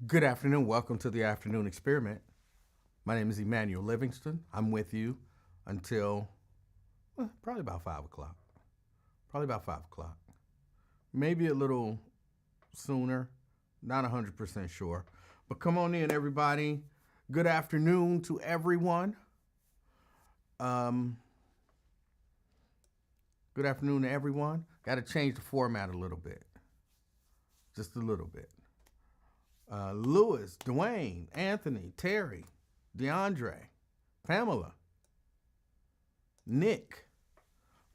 Good afternoon. Welcome to the afternoon experiment. My name is Emanuel Livingston. I'm with you until probably about 5 o'clock. Probably about 5 o'clock. Maybe a little sooner. Not 100% sure. But come on in, everybody. Good afternoon to everyone. Um, Good afternoon to everyone. Got to change the format a little bit. Just a little bit. Lewis, Dwayne, Anthony, Terry, DeAndre, Pamela, Nick.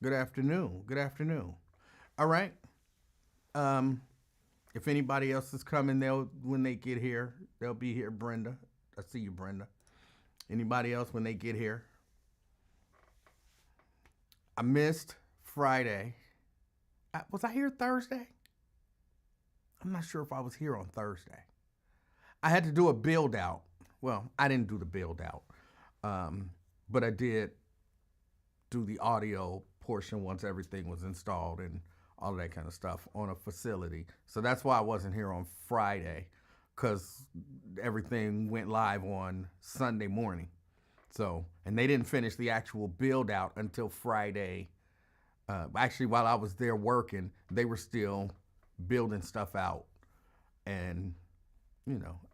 Good afternoon. Good afternoon. All right. If anybody else is coming, when they get here, they'll be here. Brenda, I see you, Brenda. Anybody else when they get here? I missed Friday. Was I here Thursday? I'm not sure if I was here on Thursday. I had to do a build out. Well, I didn't do the build out, but I did do the audio portion once everything was installed and all of that kind of stuff on a facility. So that's why I wasn't here on Friday, because everything went live on Sunday morning. So, and they didn't finish the actual build out until Friday. Actually, while I was there working, they were still building stuff out. And,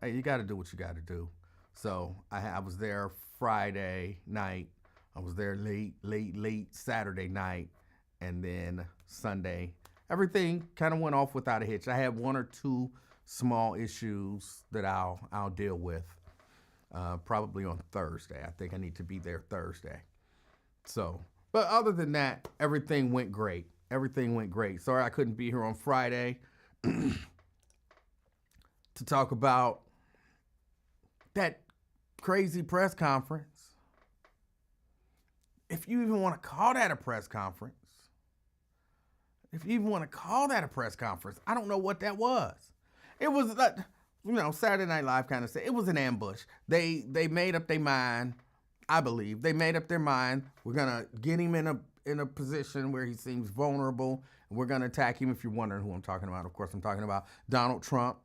hey, you got to do what you got to do. So I was there Friday night. I was there late Saturday night. And then Sunday, everything kind of went off without a hitch. I had one or two small issues that I'll deal with probably on Thursday. I think I need to be there Thursday. So, but other than that, everything went great. Everything went great. Sorry I couldn't be here on Friday to talk about that crazy press conference. If you even want to call that a press conference. If you even want to call that a press conference, I don't know what that was. It was like, Saturday Night Live kind of said it was an ambush. They made up their mind. I believe they made up their mind. We're gonna get him in a position where he seems vulnerable, and we're gonna attack him. If you're wondering who I'm talking about, of course I'm talking about Donald Trump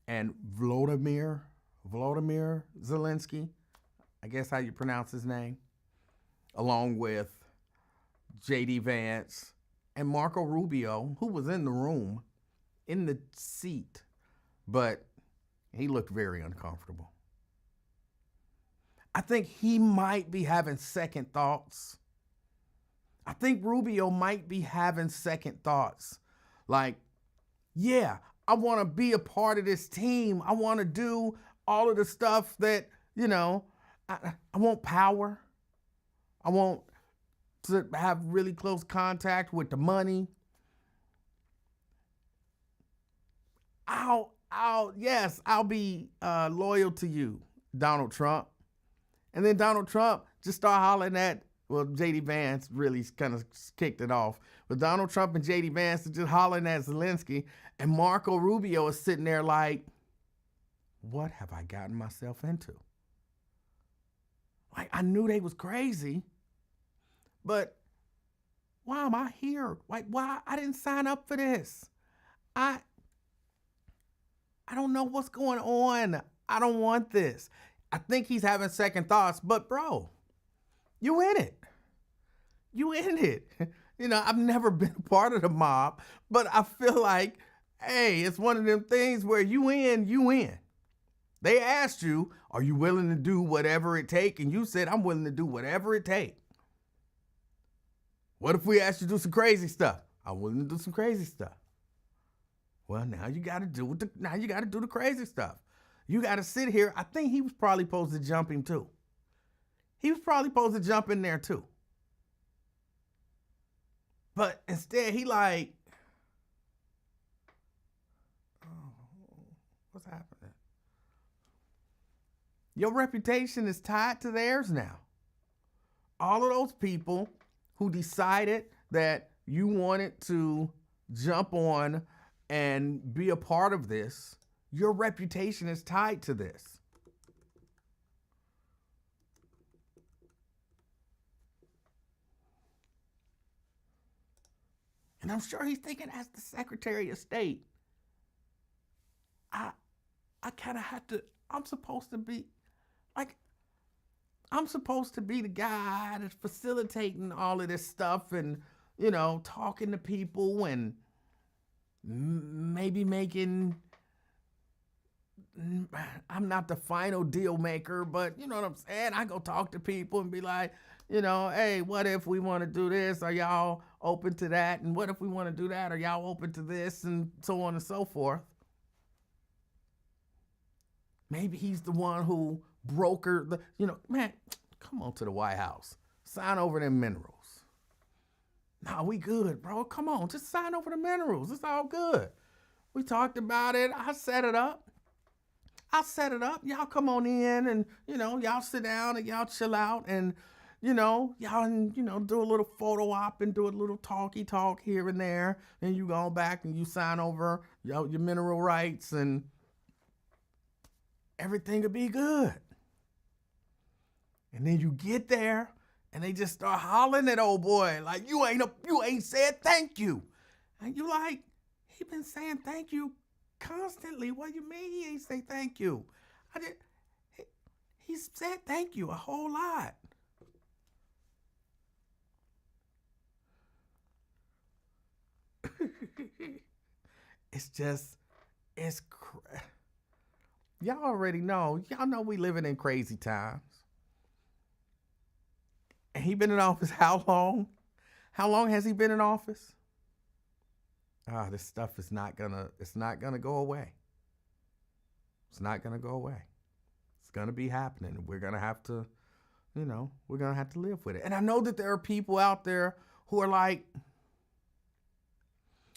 and Volodymyr Zelensky. I guess how you pronounce his name, along with J.D. Vance and Marco Rubio, who was in the room, in the seat, but he looked very uncomfortable. I think he might be having second thoughts. I think Rubio might be having second thoughts. Like, yeah, I want to be a part of this team. I want to do all of the stuff that, I want power. I want to have really close contact with the money. I'll be loyal to you, Donald Trump. And then Donald Trump just started hollering at, J.D. Vance really kind of kicked it off. But Donald Trump and J.D. Vance are just hollering at Zelensky. And Marco Rubio is sitting there like, what have I gotten myself into? Like, I knew they was crazy, but why am I here? Like, why? I didn't sign up for this. I don't know what's going on. I don't want this. I think he's having second thoughts, but bro, you in it. You in it. I've never been a part of the mob, but I feel like, hey, it's one of them things where you in. They asked you, are you willing to do whatever it take? And you said, I'm willing to do whatever it take. What if we asked you to do some crazy stuff? I'm willing to do some crazy stuff. Well, now you got to do the crazy stuff. You got to sit here. I think he was probably supposed to jump him too. He was probably supposed to jump in there too. But instead, he like, what's happening? Your reputation is tied to theirs now. All of those people who decided that you wanted to jump on and be a part of this, your reputation is tied to this. And I'm sure he's thinking, as the Secretary of State, I kind of had to, I'm supposed to be, like, I'm supposed to be the guy that's facilitating all of this stuff and, talking to people and maybe making, I'm not the final deal maker, but you know what I'm saying? I go talk to people and be like, hey, what if we want to do this? Are y'all open to that? And what if we want to do that? Are y'all open to this? And so on and so forth. Maybe he's the one who brokered the, man, come on to the White House. Sign over them minerals. Nah, we good, bro. Come on, just sign over the minerals. It's all good. We talked about it. I set it up. Y'all come on in and, y'all sit down and y'all chill out and, y'all, do a little photo op and do a little talky talk here and there. And you go back and you sign over your mineral rights and everything will be good. And then you get there and they just start hollering at old boy like, you ain't said thank you. And you like, he been saying thank you constantly. What do you mean he ain't say thank you? He said thank you a whole lot. Y'all already know. Y'all know we living in crazy times. And he been in office how long? How long has he been in office? This stuff it's not gonna go away. It's not gonna go away. It's gonna be happening. We're gonna have to, we're gonna have to live with it. And I know that there are people out there who are like,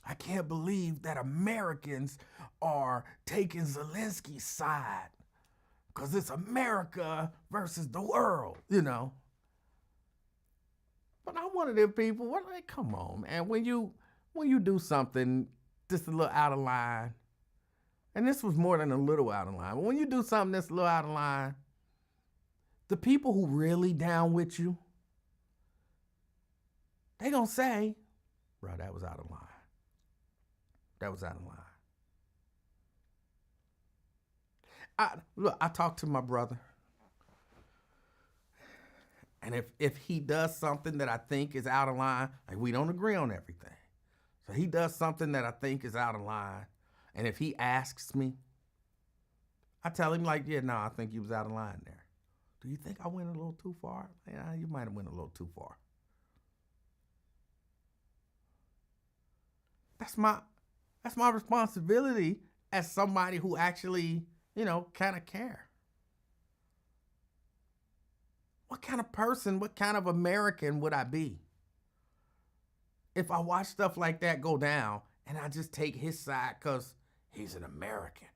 I can't believe that Americans are taking Zelensky's side because it's America versus the world, But I'm one of them people. What, like, come on, man. When you do something just a little out of line, and this was more than a little out of line, but when you do something that's a little out of line, the people who really down with you, they gonna say, bro, that was out of line. That was out of line. I talked to my brother. And if he does something that I think is out of line, like we don't agree on everything. So he does something that I think is out of line. And if he asks me, I tell him like, yeah, no, I think you was out of line there. Do you think I went a little too far? Yeah, you might have went a little too far. That's my responsibility as somebody who actually, kind of care. What kind of person, what kind of American would I be if I watch stuff like that go down and I just take his side because he's an American?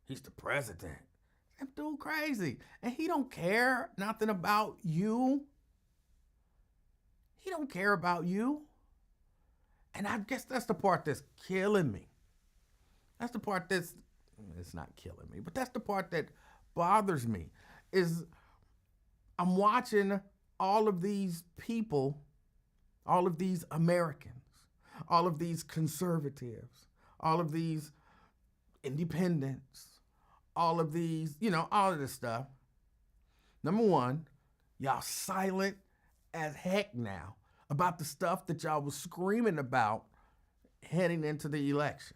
He's the president. That dude crazy. And he don't care nothing about you. He don't care about you. And I guess that's the part that's killing me. That's the part it's not killing me, but that's the part that bothers me is I'm watching all of these people, all of these Americans, all of these conservatives, all of these independents, all of these, all of this stuff. Number one, y'all silent as heck now about the stuff that y'all was screaming about heading into the election.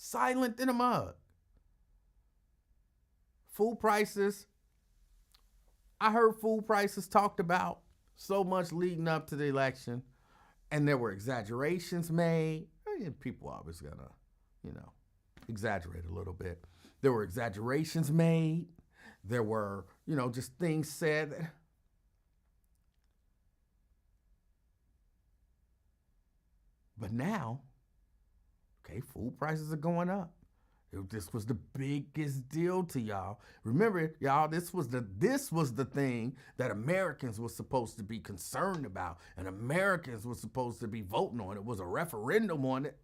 Silent in a mug. Food prices. I heard food prices talked about so much leading up to the election, and there were exaggerations made. People always gonna, exaggerate a little bit. There were exaggerations made. There were, just things said. But now, okay, food prices are going up. This was the biggest deal to y'all. Remember, y'all, this was the thing that Americans were supposed to be concerned about, and Americans were supposed to be voting on. It was a referendum on it.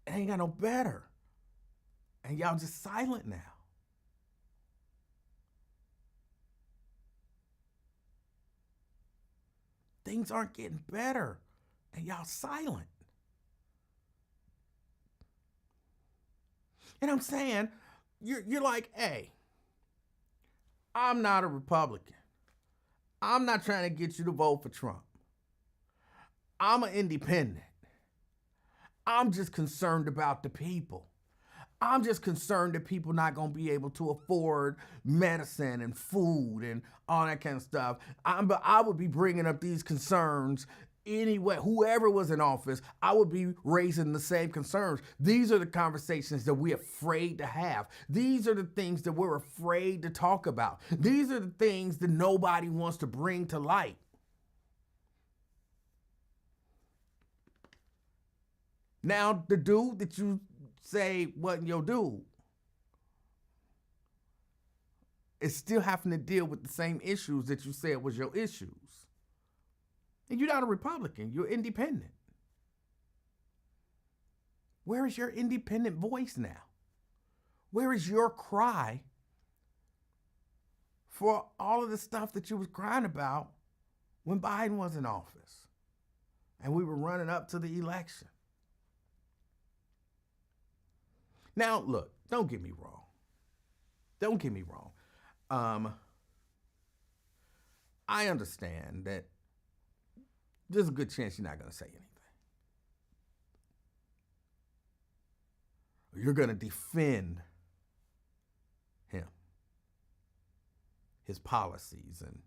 It ain't got no better. And y'all just silent now. Things aren't getting better, and y'all silent. And I'm saying, you're like, hey, I'm not a Republican. I'm not trying to get you to vote for Trump. I'm an independent. I'm just concerned about the people. I'm just concerned that people not going to be able to afford medicine and food and all that kind of stuff. But I would be bringing up these concerns anyway. Whoever was in office, I would be raising the same concerns. These are the conversations that we're afraid to have. These are the things that we're afraid to talk about. These are the things that nobody wants to bring to light. Now, the dude that you say wasn't your dude is still having to deal with the same issues that you said was your issues. And you're not a Republican, you're independent. Where is your independent voice now? Where is your cry for all of the stuff that you was crying about when Biden was in office and we were running up to the election? Now, look, don't get me wrong. Don't get me wrong. I understand that there's a good chance you're not going to say anything. You're going to defend him, his policies, and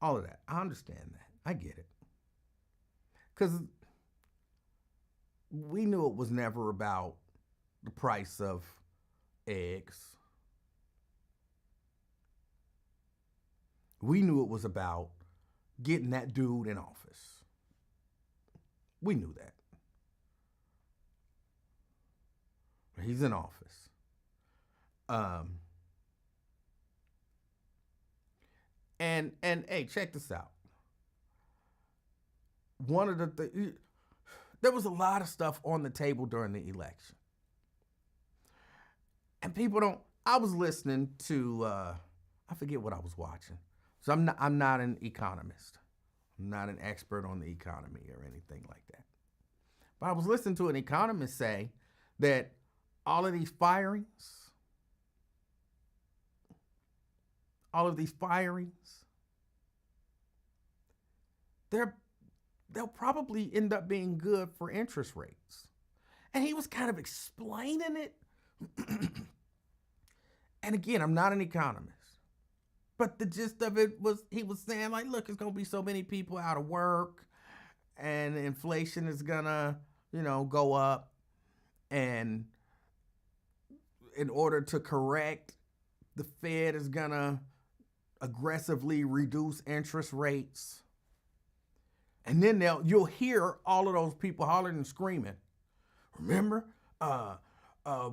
all of that. I understand that. I get it. Because we knew it was never about the price of eggs. We knew it was about getting that dude in office. We knew that. He's in office. And hey, check this out. One of the there was a lot of stuff on the table during the election. And people don't, I was listening to, I forget what I was watching. So I'm not an economist. I'm not an expert on the economy or anything like that. But I was listening to an economist say that all of these firings, they'll probably end up being good for interest rates. And he was kind of explaining it. And again, I'm not an economist, but the gist of it was he was saying, like, look, it's going to be so many people out of work and inflation is going to, go up. And in order to correct, the Fed is going to aggressively reduce interest rates. And then you'll hear all of those people hollering and screaming. Remember,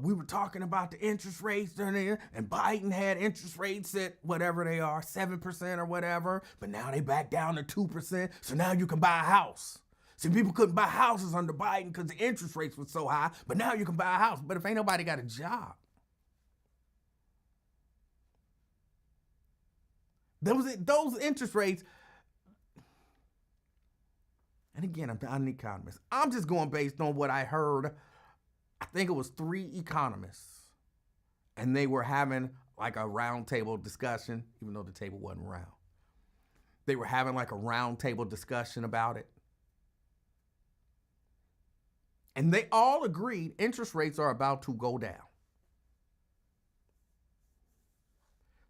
we were talking about the interest rates during there, and Biden had interest rates at whatever they are, 7% or whatever, but now they back down to 2%, so now you can buy a house. See, people couldn't buy houses under Biden because the interest rates were so high, but now you can buy a house. But if ain't nobody got a job, those interest rates, and again, I'm not an economist. I'm just going based on what I heard. I think it was 3 economists, and they were having like a round table discussion, even though the table wasn't round. They were having like a round table discussion about it. And they all agreed interest rates are about to go down.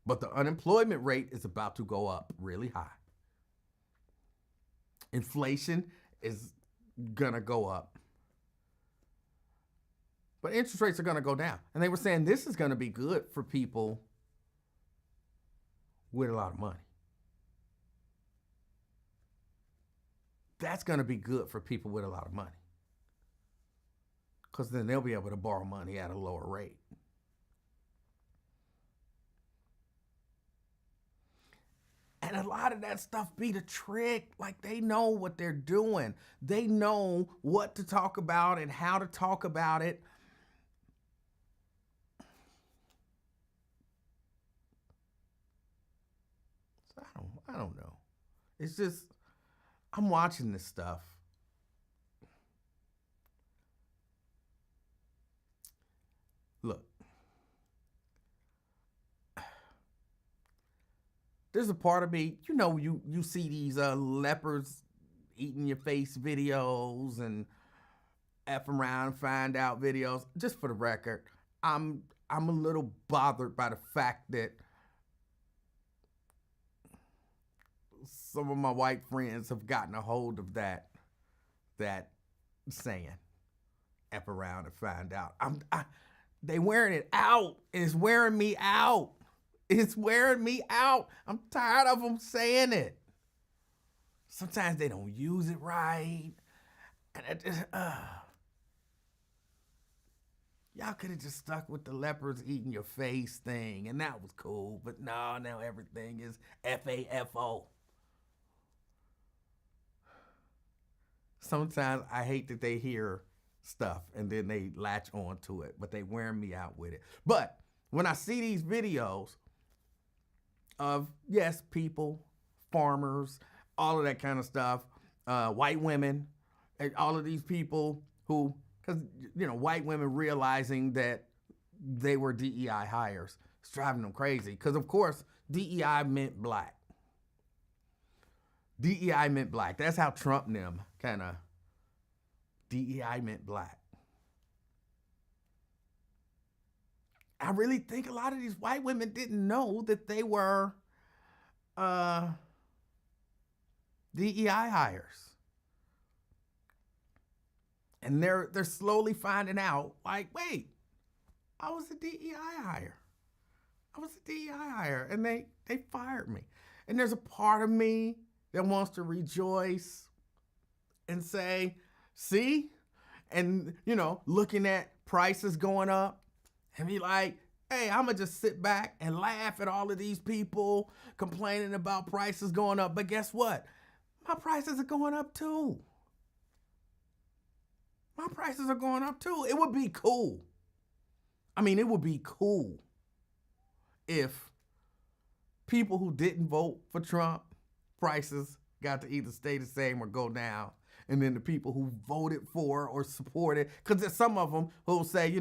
But the unemployment rate is about to go up really high. Inflation is gonna go up. But interest rates are going to go down. And they were saying this is going to be good for people with a lot of money. That's going to be good for people with a lot of money. Because then they'll be able to borrow money at a lower rate. And a lot of that stuff be the trick. Like, they know what they're doing. They know what to talk about and how to talk about it. I don't know. It's just, I'm watching this stuff. there's a part of me, you see these leopards eating your face videos and F around and find out videos. Just for the record, I'm a little bothered by the fact that some of my white friends have gotten a hold of that saying, F around and find out. They wearing it out. It's wearing me out. It's wearing me out. I'm tired of them saying it. Sometimes they don't use it right. And y'all could have just stuck with the leopards eating your face thing, and that was cool. But no, now everything is FAFO. Sometimes I hate that they hear stuff and then they latch on to it, but they wearing me out with it. But when I see these videos of, yes, people, farmers, all of that kind of stuff, white women, and all of these people who, because, white women realizing that they were DEI hires, it's driving them crazy. Because, of course, DEI meant black. DEI meant black. That's how Trump and them kind of, DEI meant black. I really think a lot of these white women didn't know that they were DEI hires. And they're slowly finding out, like, wait, I was a DEI hire. I was a DEI hire. And they fired me. And there's a part of me that wants to rejoice and say, see? And, looking at prices going up and be like, hey, I'm going to just sit back and laugh at all of these people complaining about prices going up. But guess what? My prices are going up too. My prices are going up too. It would be cool. It would be cool if people who didn't vote for Trump, prices got to either stay the same or go down. And then the people who voted for or supported, because there's some of them who will say,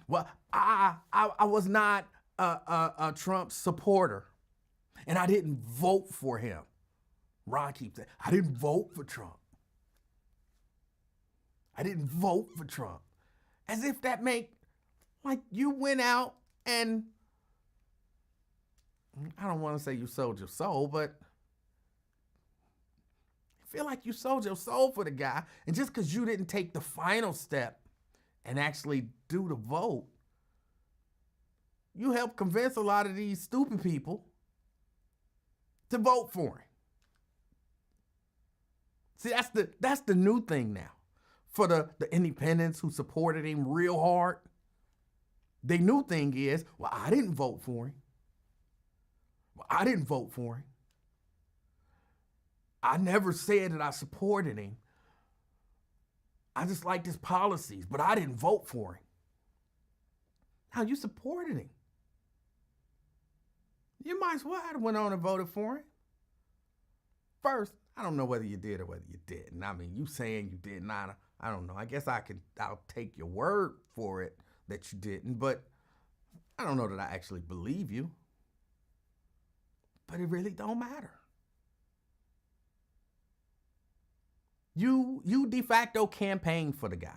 well, I was not a Trump supporter, and I didn't vote for him. Ron keeps saying, I didn't vote for Trump. I didn't vote for Trump. As if that like you went out and, I don't want to say you sold your soul, but I feel like you sold your soul for the guy. And just because you didn't take the final step and actually do the vote, you helped convince a lot of these stupid people to vote for him. See, that's the new thing now. For the independents who supported him real hard, the new thing is, well, I didn't vote for him. Well, I didn't vote for him. I never said that I supported him. I just liked his policies, but I didn't vote for him. Now, you supported him. You might as well have went on and voted for him. First, I don't know whether you did or whether you didn't. You saying you did not, I don't know. I guess I'll take your word for it that you didn't, but I don't know that I actually believe you. But it really don't matter. You de facto campaigned for the guy.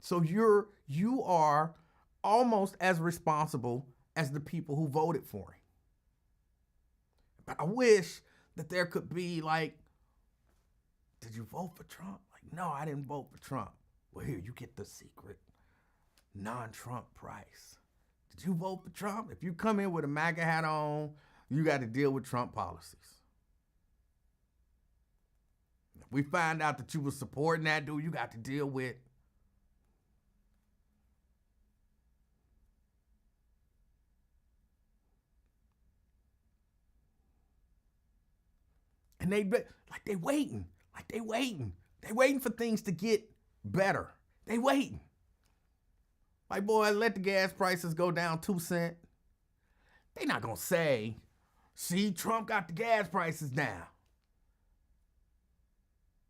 So you are almost as responsible as the people who voted for him. But I wish that there could be like, did you vote for Trump? Like, no, I didn't vote for Trump. Well, here, you get the secret non-Trump price. Did you vote for Trump? If you come in with a MAGA hat on, you got to deal with Trump policies. If we find out that you were supporting that dude, you got to deal with and they waiting for things to get better. They waiting. Like, boy, let the gas prices go down 2 cents. They not gonna say, see, Trump got the gas prices down.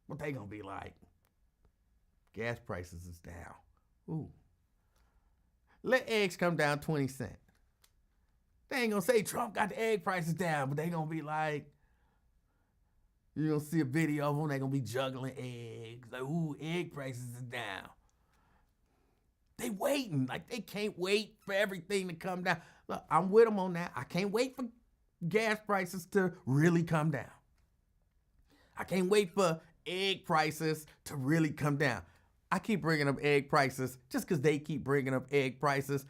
What they gonna be like? Gas prices is down. Ooh, Let eggs come down 20 cents. They ain't gonna say Trump got the egg prices down, but they gonna be like, you're gonna see a video of them, they gonna be juggling eggs. Like, ooh, egg prices is down. They waiting, like they can't wait for everything to come down. Look, I'm with them on that. I can't wait for gas prices to really come down. I can't wait for egg prices to really come down. I keep bringing up egg prices just because they keep bringing up egg prices.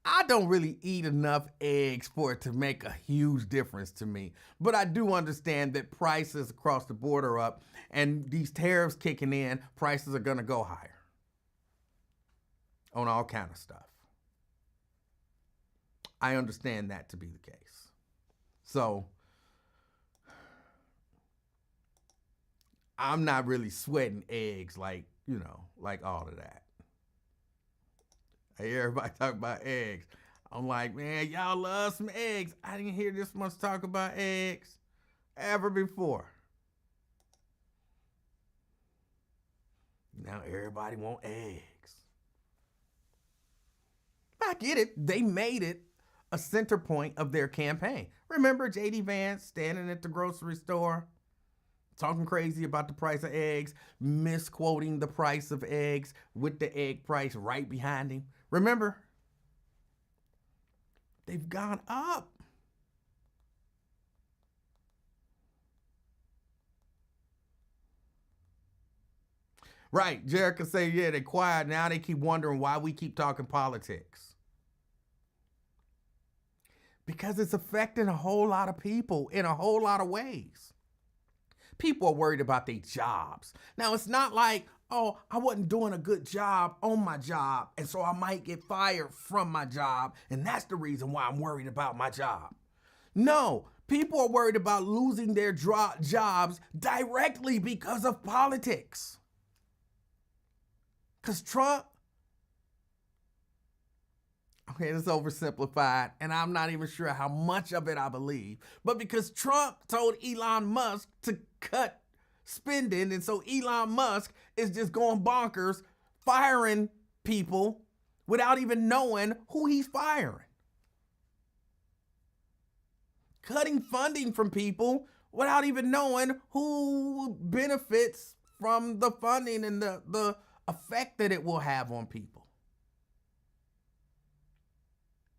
I don't really eat enough eggs for it to make a huge difference to me. But I do understand that prices across the board are up, and these tariffs kicking in, prices are going to go higher on all kind of stuff. I understand that to be the case. So I'm not really sweating eggs like, like all of that. I hear everybody talk about eggs. I'm like, man, y'all love some eggs. I didn't hear this much talk about eggs ever before. Now everybody want eggs. I get it. They made it a center point of their campaign. Remember J.D. Vance standing at the grocery store talking crazy about the price of eggs, misquoting the price of eggs with the egg price right behind him? Remember? They've gone up. Right, Jerica say, yeah, they're quiet. Now they keep wondering why we keep talking politics. Because it's affecting a whole lot of people in a whole lot of ways. People are worried about their jobs. Now, it's not like, oh, I wasn't doing a good job on my job, and so I might get fired from my job, and that's the reason why I'm worried about my job. No, people are worried about losing their jobs directly because of politics. Because Trump, okay, it's oversimplified, and I'm not even sure how much of it I believe, but because Trump told Elon Musk to cut spending, and so Elon Musk is just going bonkers, firing people without even knowing who he's firing. Cutting funding from people without even knowing who benefits from the funding and the effect that it will have on people.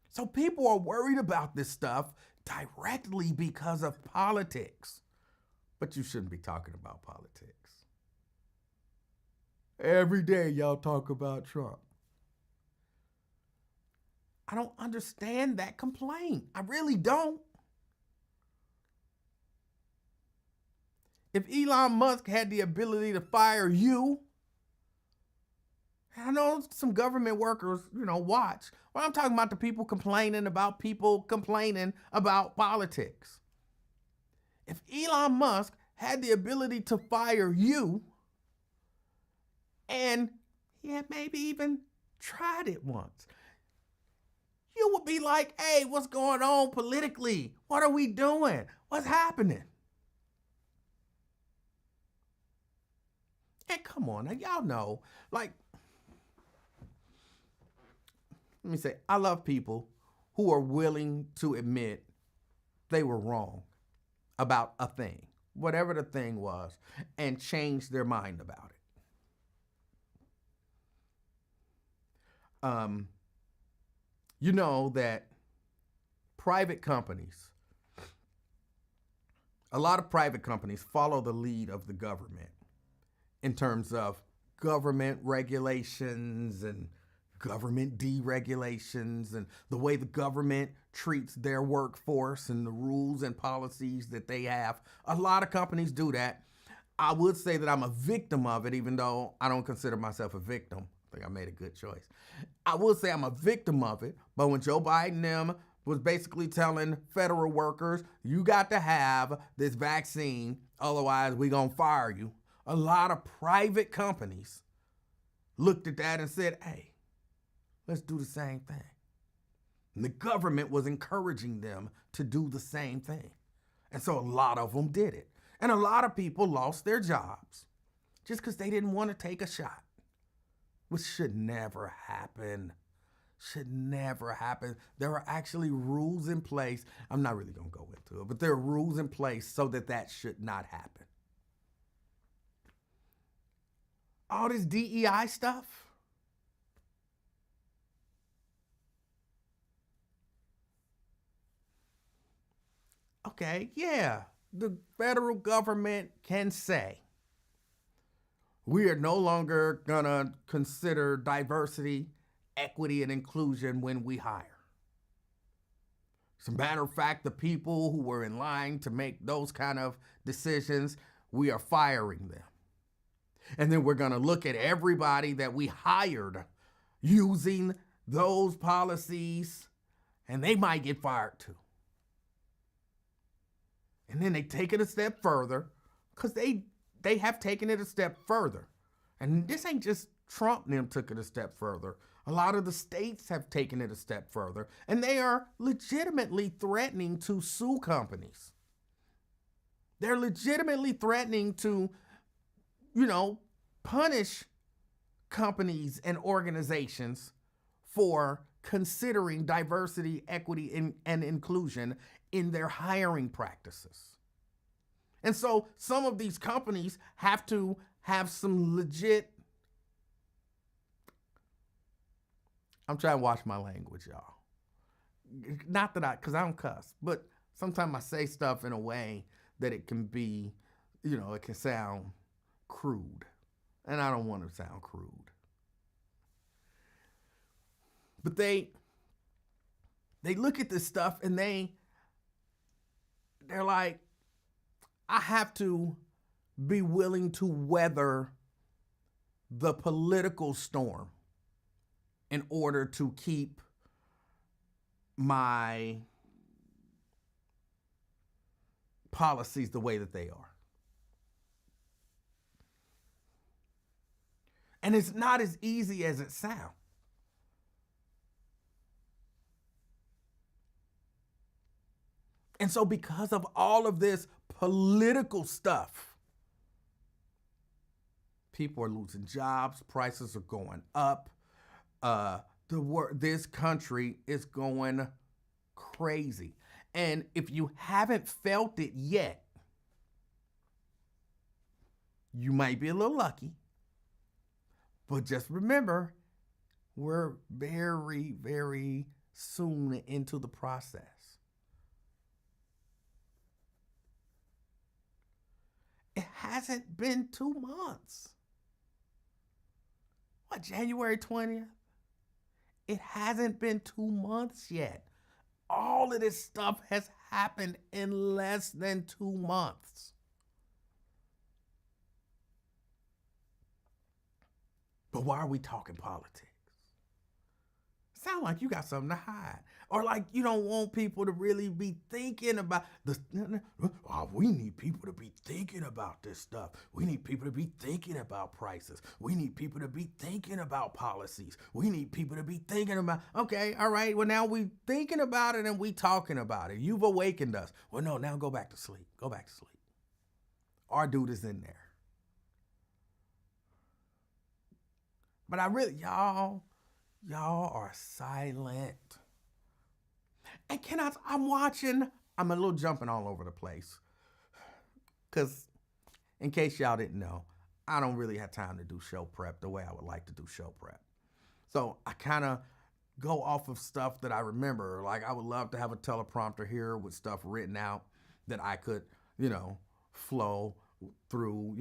So people are worried about this stuff directly because of politics. But you shouldn't be talking about politics. Every day y'all talk about Trump. I don't understand that complaint. I really don't. If Elon Musk had the ability to fire you, I know some government workers, watch. Well, I'm talking about the people complaining about politics. If Elon Musk had the ability to fire you, and he had maybe even tried it once, you would be like, hey, what's going on politically? What are we doing? What's happening? And come on, now y'all know, like, let me say, I love people who are willing to admit they were wrong about a thing, whatever the thing was, and change their mind about it. You know that private companies, a lot of private companies follow the lead of the government in terms of government regulations and government deregulations and the way the government treats their workforce and the rules and policies that they have. A lot of companies do that. I would say that I'm a victim of it, even though I don't consider myself a victim. I think I made a good choice. I would say I'm a victim of it, but when Joe Biden them was basically telling federal workers, you got to have this vaccine, otherwise we gonna fire you. A lot of private companies looked at that and said, hey, let's do the same thing. And the government was encouraging them to do the same thing. And so a lot of them did it. And a lot of people lost their jobs just because they didn't want to take a shot, which should never happen. should never happen. There are actually rules in place. I'm not really going to go into it, but there are rules in place so that that should not happen. All this DEI stuff. Okay, yeah, the federal government can say we are no longer going to consider diversity, equity, and inclusion when we hire. As a matter of fact, the people who were in line to make those kind of decisions, we are firing them. And then we're going to look at everybody that we hired using those policies, and they might get fired too. And then they take it a step further, because they have taken it a step further. And this ain't just Trump and them took it a step further. A lot of the states have taken it a step further, and they are legitimately threatening to sue companies. They're legitimately threatening to, punish companies and organizations for considering diversity, equity, and inclusion in their hiring practices. And so some of these companies have to have some legit, I'm trying to watch my language, y'all. Not that because I don't cuss, but sometimes I say stuff in a way that it can be, it can sound crude. And I don't want to sound crude. But they look at this stuff and they're like, I have to be willing to weather the political storm in order to keep my policies the way that they are. And it's not as easy as it sounds. And so because of all of this political stuff, people are losing jobs, prices are going up. This country is going crazy. And if you haven't felt it yet, you might be a little lucky. But just remember, we're very, very soon into the process. It hasn't been 2 months. January 20th? It hasn't been 2 months yet. All of this stuff has happened in less than 2 months. But why are we talking politics? Sound like you got something to hide. Or like you don't want people to really be thinking about this. Oh, we need people to be thinking about this stuff. We need people to be thinking about prices. We need people to be thinking about policies. We need people to be thinking about, okay, all right, well, now we thinking about it and we talking about it. You've awakened us. Well, no, now go back to sleep. Go back to sleep. Our dude is in there. But y'all are silent. And I'm a little jumping all over the place. Because in case y'all didn't know, I don't really have time to do show prep the way I would like to do show prep. So I kind of go off of stuff that I remember. Like I would love to have a teleprompter here with stuff written out that I could, flow through,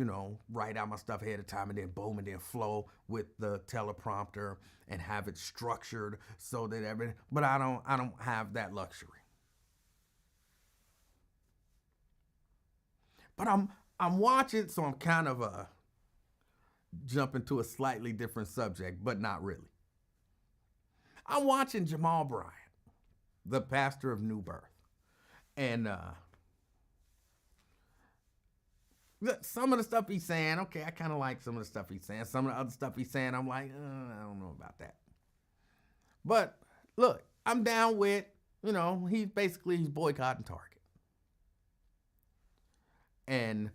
write out my stuff ahead of time and then boom, and then flow with the teleprompter and have it structured so that everything, but I don't have that luxury. But I'm watching, so I'm kind of jumping to a slightly different subject, but not really. I'm watching Jamal Bryant, the pastor of New Birth, and some of the stuff he's saying, okay, I kind of like some of the stuff he's saying. Some of the other stuff he's saying, I'm like, I don't know about that. But look, I'm down with, he's boycotting Target. And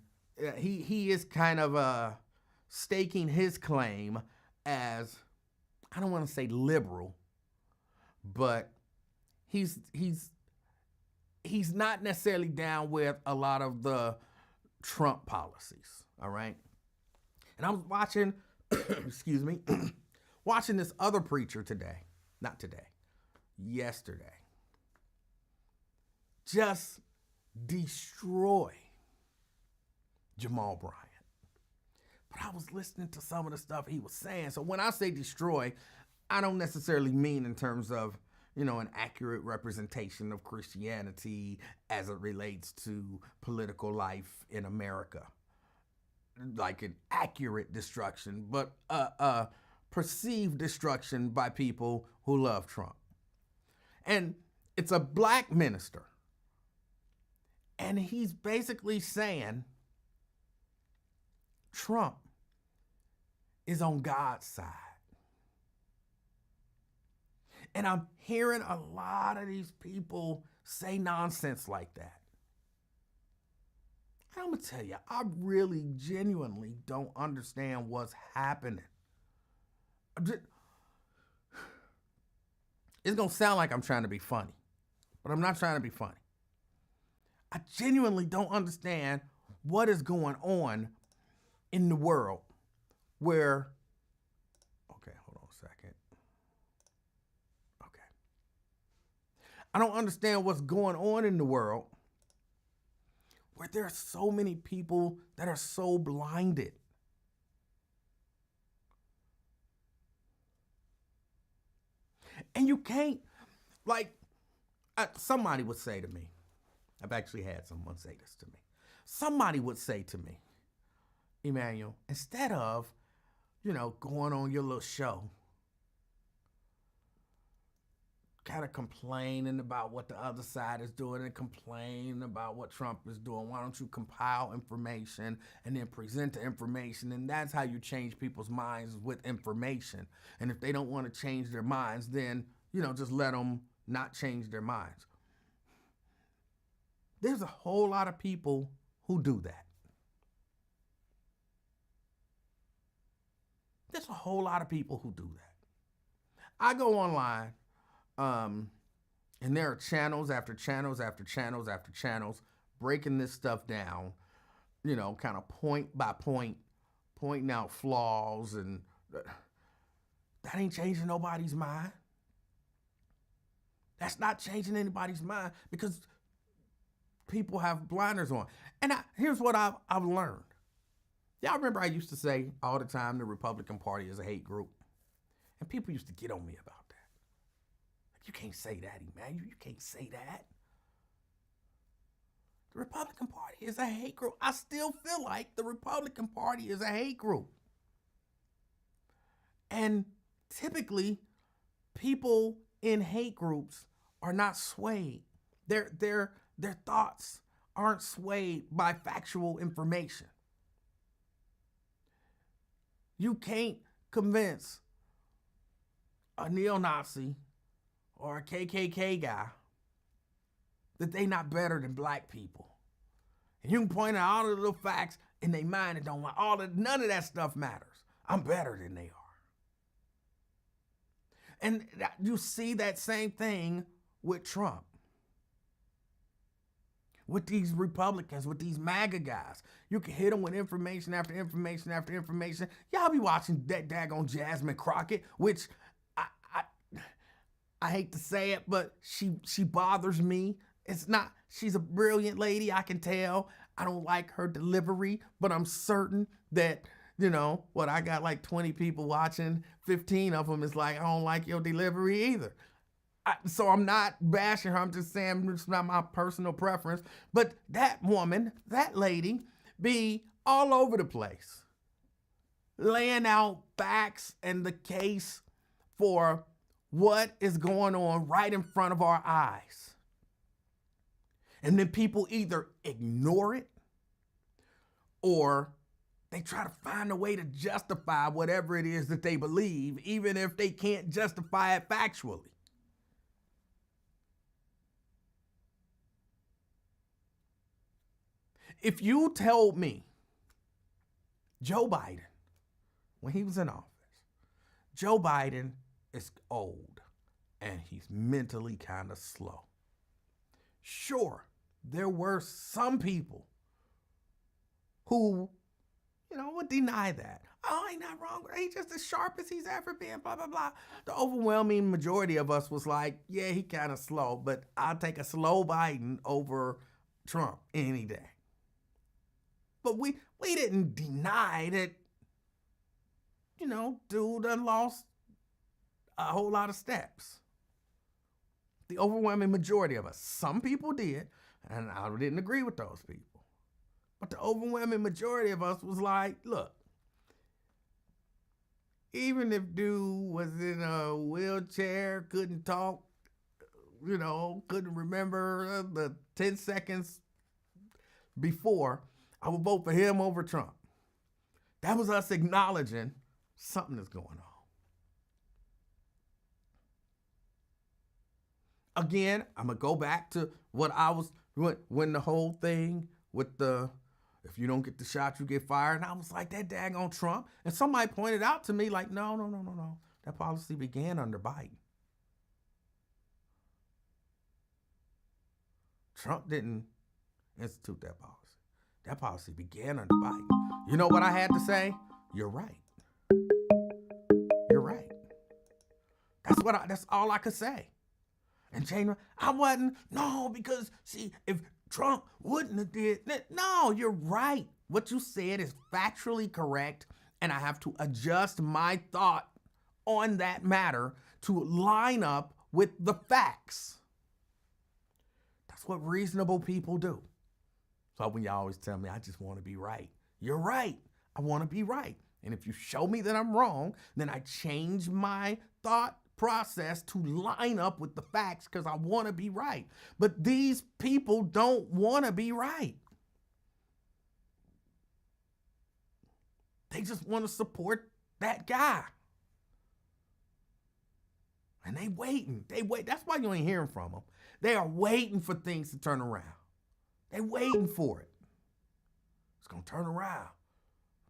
he is kind of staking his claim as, I don't want to say liberal, but he's he's not necessarily down with a lot of the Trump policies. All right. And I was watching, excuse me, watching this other preacher today, not today, yesterday, just destroy Jamal Bryant. But I was listening to some of the stuff he was saying. So when I say destroy, I don't necessarily mean in terms of, an accurate representation of Christianity as it relates to political life in America. Like an accurate destruction, but perceived destruction by people who love Trump. And it's a black minister. And he's basically saying Trump is on God's side. And I'm hearing a lot of these people say nonsense like that. I'm going to tell you, I really genuinely don't understand what's happening. It's going to sound like I'm trying to be funny, but I'm not trying to be funny. I genuinely don't understand what is going on in the world where, okay, hold on a second. Okay. I don't understand what's going on in the world where there are so many people that are so blinded. And you can't, somebody would say to me, I've actually had someone say this to me. Somebody would say to me, Emanuel, instead of, going on your little show, kind of complaining about what the other side is doing and complaining about what Trump is doing, why don't you compile information and then present the information? And that's how you change people's minds, with information. And if they don't want to change their minds, then, just let them not change their minds. There's a whole lot of people who do that. There's a whole lot of people who do that. I go online, and there are channels after channels after channels after channels breaking this stuff down, kind of point by point, pointing out flaws, and that ain't changing nobody's mind. That's not changing anybody's mind because people have blinders on. And here's what I've learned. Y'all remember I used to say all the time the Republican Party is a hate group? And people used to get on me about that. You can't say that, Emanuel. You can't say that. The Republican Party is a hate group. I still feel like the Republican Party is a hate group. And typically, people in hate groups are not swayed. Their thoughts aren't swayed by factual information. You can't convince a neo-Nazi or a KKK guy that they not better than black people. And you can point out all the little facts in their mind and don't want none of that stuff matters. I'm better than they are. And you see that same thing with Trump. With these Republicans, with these MAGA guys. You can hit them with information after information after information. Y'all be watching that daggone Jasmine Crockett, which I hate to say it, but she bothers me. She's a brilliant lady, I can tell. I don't like her delivery, but I'm certain that, I got like 20 people watching, 15 of them is like, I don't like your delivery either. So I'm not bashing her. I'm just saying it's not my personal preference. But that woman, that lady, be all over the place, laying out facts and the case for what is going on right in front of our eyes. And then people either ignore it or they try to find a way to justify whatever it is that they believe, even if they can't justify it factually. If you told me Joe Biden, when he was in office, Joe Biden is old. and he's mentally kind of slow. Sure, there were some people who, would deny that. Oh, he's not wrong. He's just as sharp as he's ever been, blah, blah, blah. The overwhelming majority of us was like, yeah, he kind of slow, but I'll take a slow Biden over Trump any day. But we didn't deny that, dude done lost a whole lot of steps. The overwhelming majority of us. Some people did, and I didn't agree with those people. But the overwhelming majority of us was like, look, even if dude was in a wheelchair, couldn't talk, couldn't remember the 10 seconds before, I would vote for him over Trump. That was us acknowledging something is going on. Again, I'm going to go back to what I was, when the whole thing with if you don't get the shot, you get fired. And I was like, that daggone Trump. And somebody pointed out to me like, no. That policy began under Biden. Trump didn't institute that policy. That policy began under Biden. You know what I had to say? You're right. You're right. That's all I could say. And Jane, I wasn't, no, because see, if Trump wouldn't have did that, no, you're right. What you said is factually correct, and I have to adjust my thought on that matter to line up with the facts. That's what reasonable people do. So when y'all always tell me, I just want to be right. You're right. I want to be right. And if you show me that I'm wrong, then I change my thought process to line up with the facts because I want to be right. But these people don't want to be right. They just want to support that guy. And they waiting. They wait. That's why you ain't hearing from them. They are waiting for things to turn around. They waiting for it. It's going to turn around.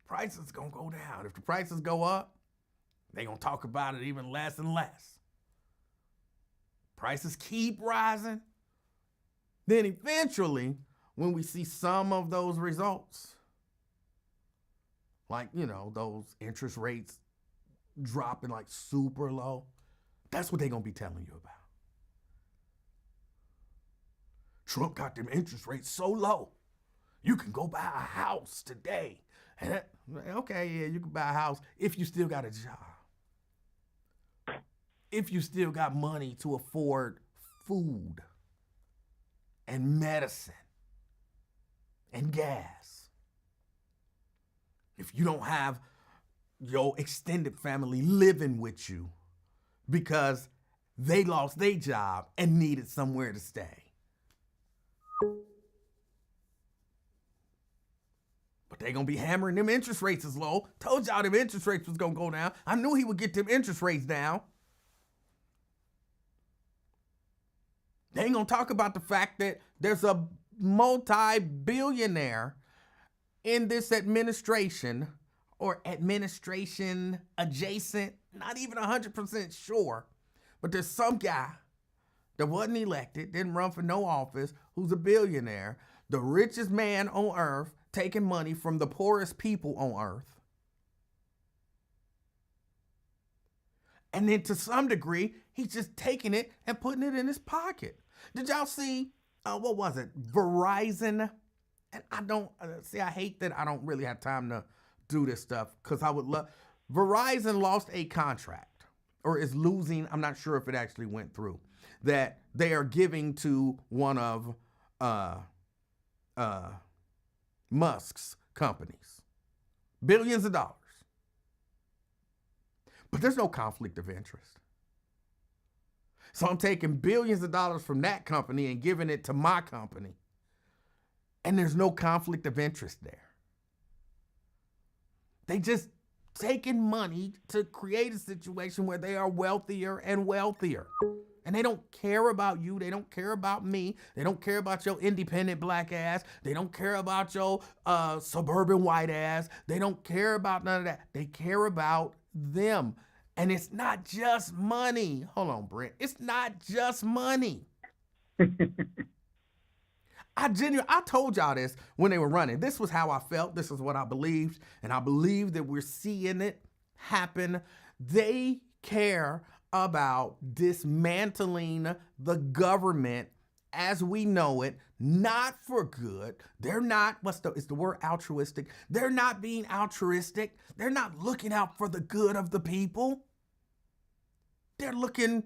Prices going to go down. If the prices go up, they're going to talk about it even less and less. Prices keep rising. Then eventually, when we see some of those results, like, those interest rates dropping like super low, that's what they're going to be telling you about. Trump got them interest rates so low, you can go buy a house today. And okay, yeah, you can buy a house if you still got a job. If you still got money to afford food and medicine and gas. If you don't have your extended family living with you because they lost their job and needed somewhere to stay. But they're going to be hammering them interest rates as low. Told y'all them interest rates was going to go down. I knew he would get them interest rates down. They ain't going to talk about the fact that there's a multi-billionaire in this administration or administration adjacent, not even 100% sure, but there's some guy that wasn't elected, didn't run for no office, who's a billionaire, the richest man on earth, taking money from the poorest people on earth. And then to some degree, he's just taking it and putting it in his pocket. Did y'all see, what was it? Verizon. And I don't, I hate that I don't really have time to do this stuff because I would love, Verizon lost a contract or is losing, I'm not sure if it actually went through, that they are giving to one of Musk's companies. Billions of dollars. But there's no conflict of interest. So I'm taking billions of dollars from that company and giving it to my company. And there's no conflict of interest there. They just taking money to create a situation where they are wealthier and wealthier. And they don't care about you. They don't care about me. They don't care about your independent black ass. They don't care about your suburban white ass. They don't care about none of that. They care about them. And it's not just money. Hold on, Brent. It's not just money. I told y'all this when they were running. This was how I felt. This is what I believed. And I believe that we're seeing it happen. They care about dismantling the government as we know it, not for good. They're not, is the word altruistic? They're not being altruistic. They're not looking out for the good of the people. They're looking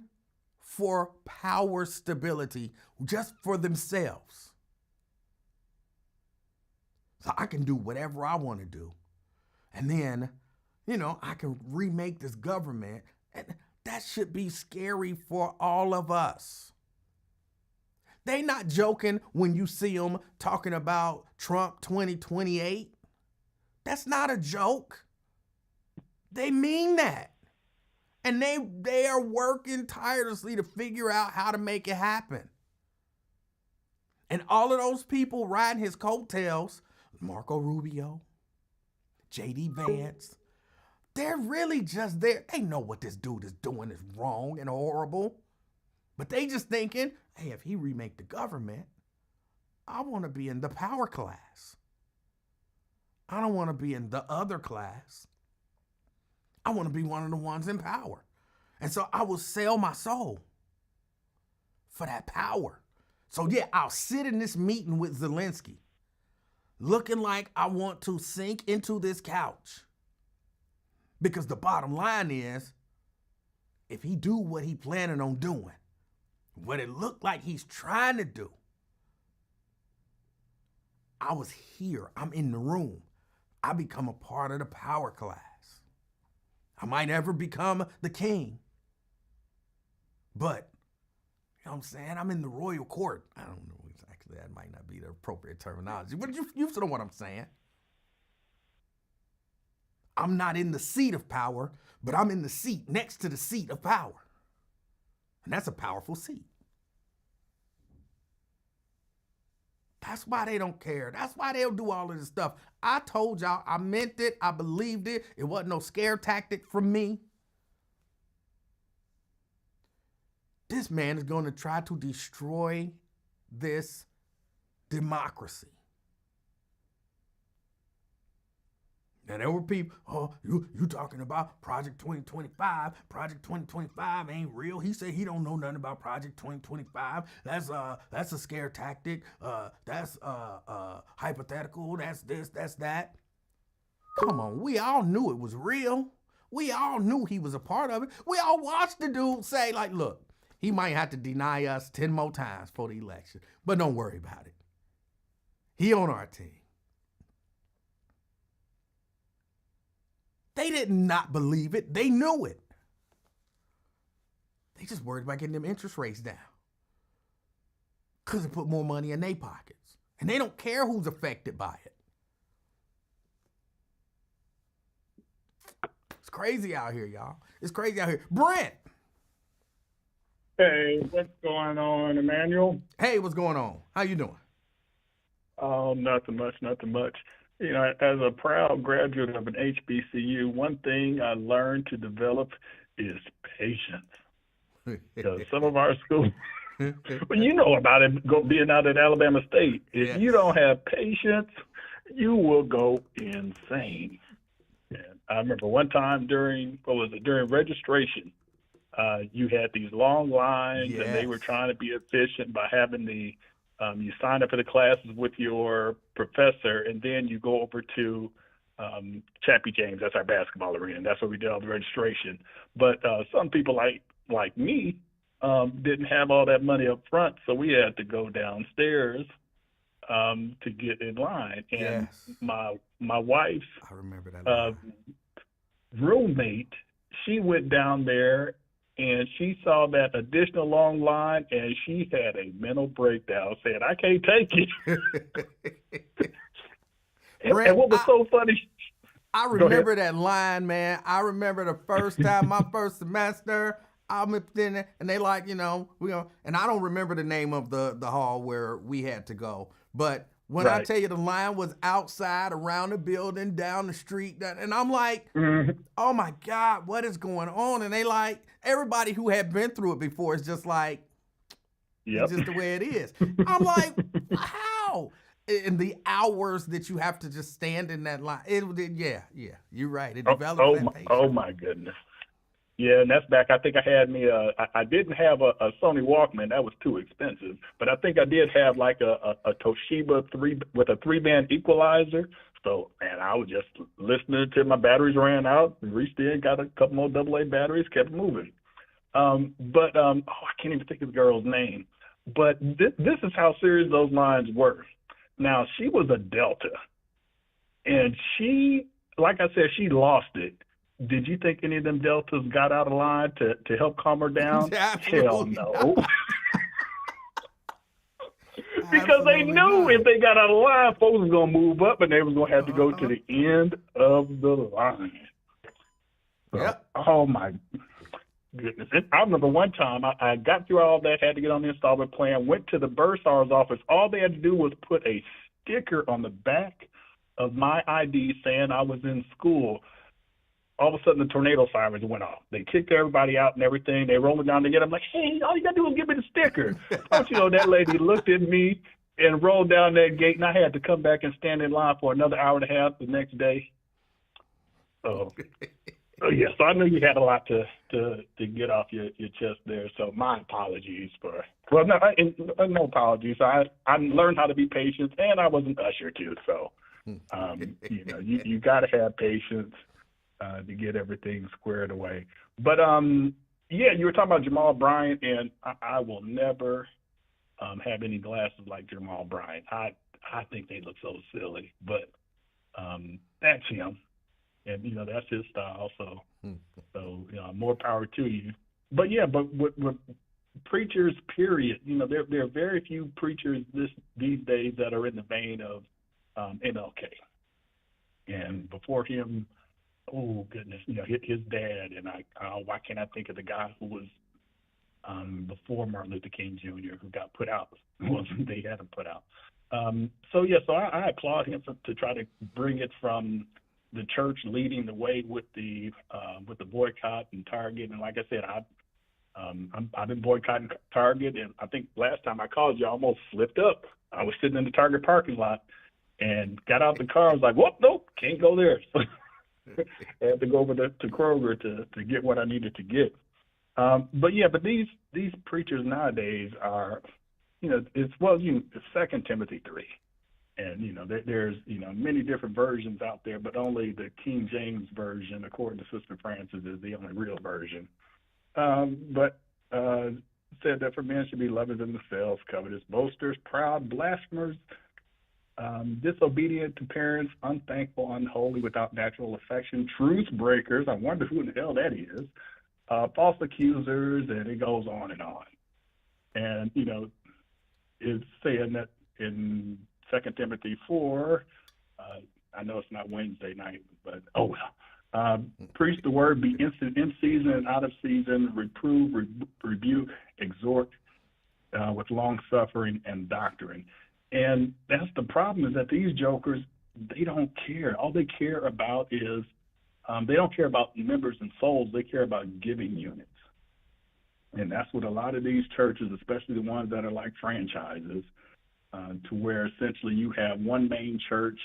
for power stability just for themselves. So I can do whatever I want to do. And then, I can remake this government. And that should be scary for all of us. They not joking when you see them talking about Trump 2028. That's not a joke. They mean that. And they are working tirelessly to figure out how to make it happen. And all of those people riding his coattails, Marco Rubio, J.D. Vance, they're really just there. They know what this dude is doing is wrong and horrible. But they just thinking, hey, if he remake the government, I want to be in the power class. I don't want to be in the other class. I want to be one of the ones in power. And so I will sell my soul for that power. So yeah, I'll sit in this meeting with Zelensky looking like I want to sink into this couch. Because the bottom line is, if he do what he planning on doing, what it looked like he's trying to do, I was here. I'm in the room. I become a part of the power class. I might never become the king. But, you know what I'm saying? I'm in the royal court. I don't know exactly. That might not be the appropriate terminology. But you know what I'm saying. I'm not in the seat of power, but I'm in the seat next to the seat of power. And that's a powerful seat. That's why they don't care. That's why they'll do all of this stuff. I told y'all, I meant it. I believed it. It wasn't no scare tactic from me. This man is going to try to destroy this democracy. Now, there were people, you talking about Project 2025. Project 2025 ain't real. He said he don't know nothing about Project 2025. That's a scare tactic. That's hypothetical. That's this, that's that. Come on, we all knew it was real. We all knew he was a part of it. We all watched the dude say, like, look, he might have to deny us 10 more times for the election, but don't worry about it. He on our team. They did not believe it. They knew it. They just worried about getting them interest rates down. Because it put more money in their pockets. And they don't care who's affected by it. It's crazy out here, y'all. It's crazy out here. Brent. Hey, what's going on, Emanuel? Hey, what's going on? How you doing? Oh, nothing much. You know, as a proud graduate of an HBCU, one thing I learned to develop is patience. Because some of our schools, well, you know about it, being out at Alabama State. If you don't have patience, you will go insane. And I remember one time during registration, you had these long lines, and they were trying to be efficient by having you sign up for the classes with your professor, and then you go over to Chappie James. That's our basketball arena, and that's where we did all the registration. But some people like me didn't have all that money up front, so we had to go downstairs to get in line. And my wife's I remember that roommate, she went down there, and she saw that additional long line, and she had a mental breakdown, saying, I can't take it. and what was so funny, I remember that line, man. I remember the first time, my first semester, I'm up in there, and they like, and I don't remember the name of the hall where we had to go, but When I Right. tell you the line was outside, around the building, down the street, and I'm like, Mm-hmm. oh my God, what is going on? And they like, everybody who had been through it before is just like, it's Yep. just the way it is. I'm like, how? And the hours that you have to just stand in that line. Yeah, you're right. It develops that Oh patience. my goodness. Yeah, and that's back. I think I had me. I didn't have a Sony Walkman. That was too expensive. But I think I did have like a Toshiba three-band equalizer. So, man, I was just listening till my batteries ran out. Reached in, got a couple more AA batteries, kept moving. I can't even think of the girl's name. But this is how serious those lines were. Now, she was a Delta, and she, like I said, she lost it. Did you think any of them Deltas got out of line to help calm her down? Hell Absolutely no. not. Because they Absolutely knew if not. they got out of line, folks was going to move up and they was going to have to go to Uh-huh. the end of the line. So, Yep. oh my goodness. I remember one time I got through all that, had to get on the installment plan, went to the bursar's office. All they had to do was put a sticker on the back of my ID saying I was in school. All of a sudden, the tornado sirens went off. They kicked everybody out and everything. They rolled it down to get. I'm like, hey, all you got to do is give me the sticker. Don't you know, that lady looked at me and rolled down that gate, and I had to come back and stand in line for another hour and a half the next day. So, yeah, so I knew you had a lot to get off your chest there. So my apologies for – well, no apologies. I learned how to be patient, and I was an usher too. So, you got to have patience. To get everything squared away. But, you were talking about Jamal Bryant, and I will never have any glasses like Jamal Bryant. I think they look so silly, but that's him. And, that's his style. So more power to you. But, with preachers, period, there are very few preachers these days that are in the vein of MLK. And before him, oh goodness, his dad, and why can't I think of the guy who was before Martin Luther King Jr. who got put out? Well, they had him put out. So I applaud him to try to bring it from the church leading the way with the boycott and Target. And like I said, I've been boycotting Target, and I think last time I called you, I almost slipped up. I was sitting in the Target parking lot and got out the car. I was like, "Whoop, nope, can't go there." I had to go over to Kroger to get what I needed to get. But these preachers nowadays are, it's 2 Timothy 3. And, there's, many different versions out there, but only the King James version, according to Sister Francis, is the only real version. Said that for men should be lovers of themselves, covetous, boasters, proud, blasphemers, disobedient to parents, unthankful, unholy, without natural affection, truth breakers. I wonder who in the hell that is. False accusers, and it goes on and on. And, it's saying that in 2 Timothy 4, I know it's not Wednesday night, but oh well. Preach the word, be instant in season and out of season, reprove, rebuke, exhort with long suffering and doctrine. And that's the problem, is that these jokers, they don't care. All they care about is they don't care about members and souls. They care about giving units. And that's what a lot of these churches, especially the ones that are like franchises, to where essentially you have one main church,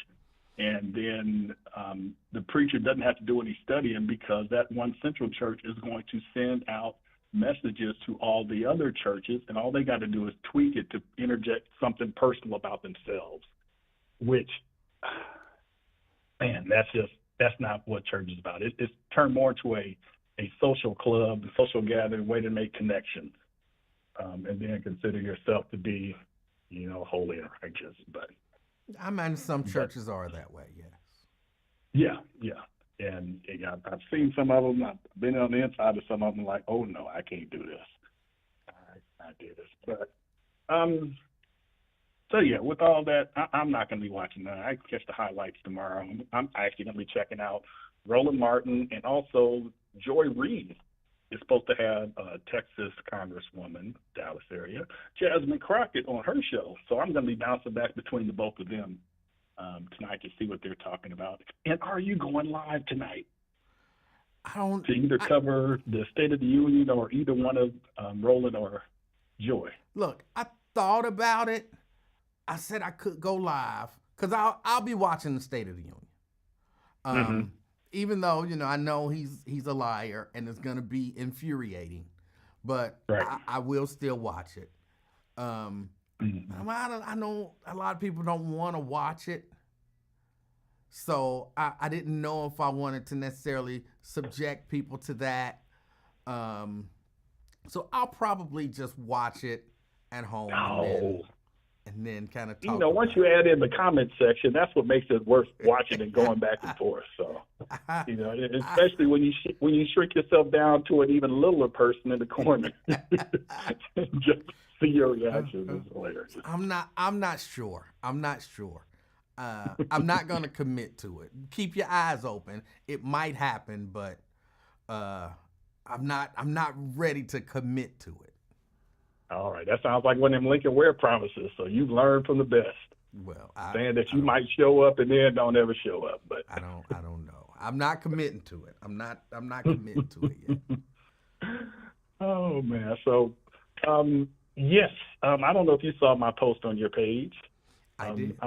and then the preacher doesn't have to do any studying, because that one central church is going to send out messages to all the other churches, and all they got to do is tweak it to interject something personal about themselves, which, man, that's not what church is about. It's turned more into a social club, a social gathering, way to make connections, and then consider yourself to be, holy and righteous. But I imagine some churches are that way, yes. Yeah. And I've seen some of them. I've been on the inside of some of them, like, oh no, I can't do this. I do this. But with all that, I'm not going to be watching that. I catch the highlights tomorrow. I'm actually going to be checking out Roland Martin and also Joy Reid. is supposed to have Texas Congresswoman, Dallas area, Jasmine Crockett on her show. So I'm going to be bouncing back between the both of them tonight to see what they're talking about. And are you going live tonight? I don't. To either cover the State of the Union or either one of Roland or Joy? Look, I thought about it. I said I could go live because I'll be watching the State of the Union. Even though, I know he's a liar and it's going to be infuriating, but right. I will still watch it. I know a lot of people don't want to watch it, so I didn't know if I wanted to necessarily subject people to that. So I'll probably just watch it at home and then kind of talk. Once you add in the comment section, that's what makes it worth watching and going back and forth. So, especially when you shrink yourself down to an even littler person in the corner, just see your reaction is hilarious. I'm not sure. I'm not going to commit to it. Keep your eyes open. It might happen, but I'm not ready to commit to it. All right, that sounds like one of them Lincoln Ware promises. So you've learned from the best. Well, saying that you might show up and then don't ever show up, but I don't know. I'm not committing to it. I'm not committing to it yet. Oh man, so yes, I don't know if you saw my post on your page. I did.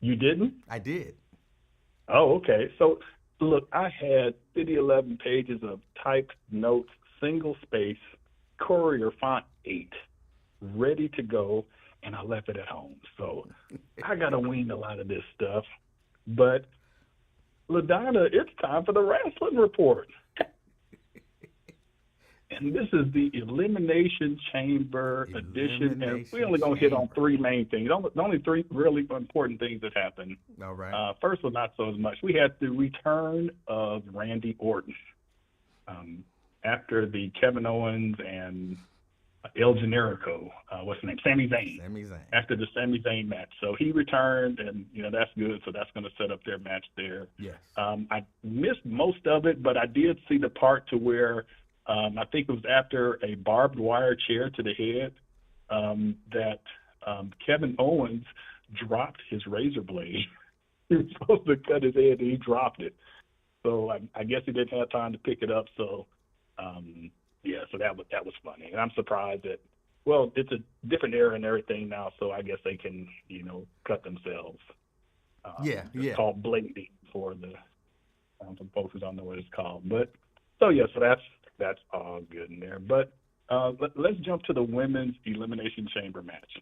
You didn't? I did. Oh, okay. So look, I had 11 pages of typed notes, single space, Courier font 8, ready to go, and I left it at home. So I got to wing a lot of this stuff. But, LaDonna, it's time for the wrestling report. And this is the Elimination Chamber edition. And we're only going to hit on three main things. The only three really important things that happened. All right. First one, not so much. We had the return of Randy Orton. After the Kevin Owens and El Generico, what's his name? Sami Zayn. After the Sami Zayn match. So he returned, and, that's good. So that's going to set up their match there. Yes. I missed most of it, but I did see the part to where I think it was after a barbed wire chair to the head that Kevin Owens dropped his razor blade. He was supposed to cut his head, and he dropped it. So I guess he didn't have time to pick it up. So so that was funny, and I'm surprised that. Well, it's a different era and everything now, so I guess they can cut themselves. It's called blading for the folks who don't know what it's called. But so that's all good in there. But let's jump to the women's Elimination Chamber match.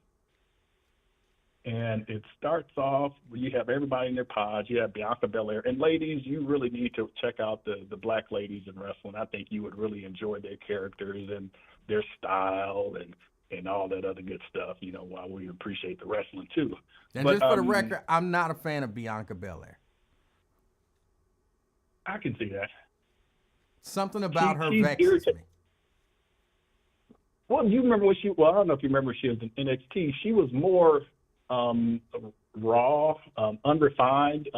And it starts off, you have everybody in their pods. You have Bianca Belair. And ladies, you really need to check out the black ladies in wrestling. I think you would really enjoy their characters and their style and all that other good stuff, while we appreciate the wrestling too. And just for the record, I'm not a fan of Bianca Belair. I can see that. Something about her vexes me. Well, you remember when I don't know if you remember, she was in NXT. She was more raw, unrefined,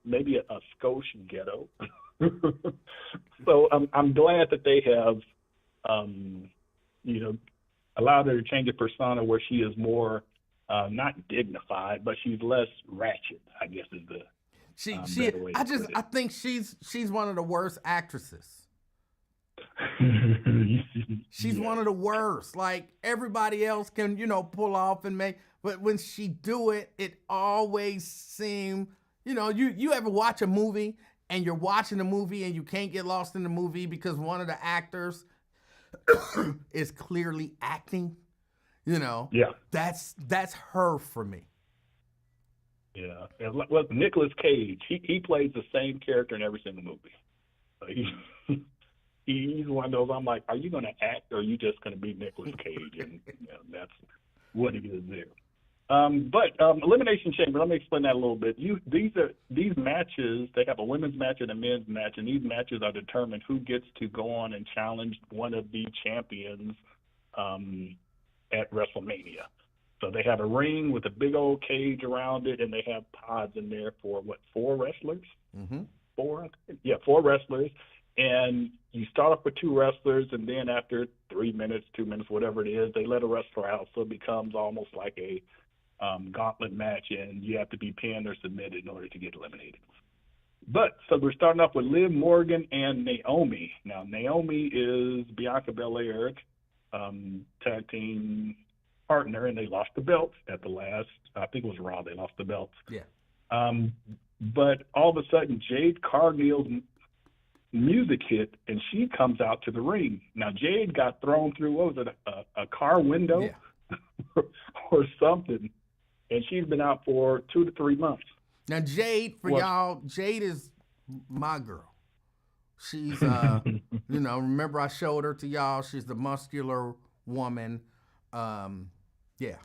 maybe a Scotian ghetto. So I'm glad that they have, allowed her to change her persona where she is more not dignified, but she's less ratchet, I guess is the better way to put it. I think she's one of the worst actresses. She's one of the worst. Like, everybody else can, pull off and make, but when she do it, it always seem, you ever watch a movie and you're watching the movie and you can't get lost in the movie because one of the actors is clearly acting, Yeah. That's her for me. Yeah. Well, Nicolas Cage, he plays the same character in every single movie. He's one of those, I'm like, are you going to act or are you just going to be Nicolas Cage? And that's what he is there. But Elimination Chamber, let me explain that a little bit. These matches, they have a women's match and a men's match, and these matches are determined who gets to go on and challenge one of the champions at WrestleMania. So they have a ring with a big old cage around it, and they have pods in there for, 4 wrestlers? Mm-hmm. 4? Yeah, 4 wrestlers. And you start off with two wrestlers, and then after 3 minutes, 2 minutes, whatever it is, they let a wrestler out, so it becomes almost like a gauntlet match, and you have to be pinned or submitted in order to get eliminated. But so we're starting off with Liv Morgan and Naomi. Now, Naomi is Bianca Belair's tag team partner, and they lost the belts at the last, I think it was Raw, they lost the belts. Yeah. But all of a sudden, Jade Cargill's music hit, and she comes out to the ring. Now, Jade got thrown through, what was it, a car window? Yeah. or something, and she's been out for 2 to 3 months. Now, Jade, for y'all, Jade is my girl. She's, remember I showed her to y'all. She's the muscular woman. Yeah.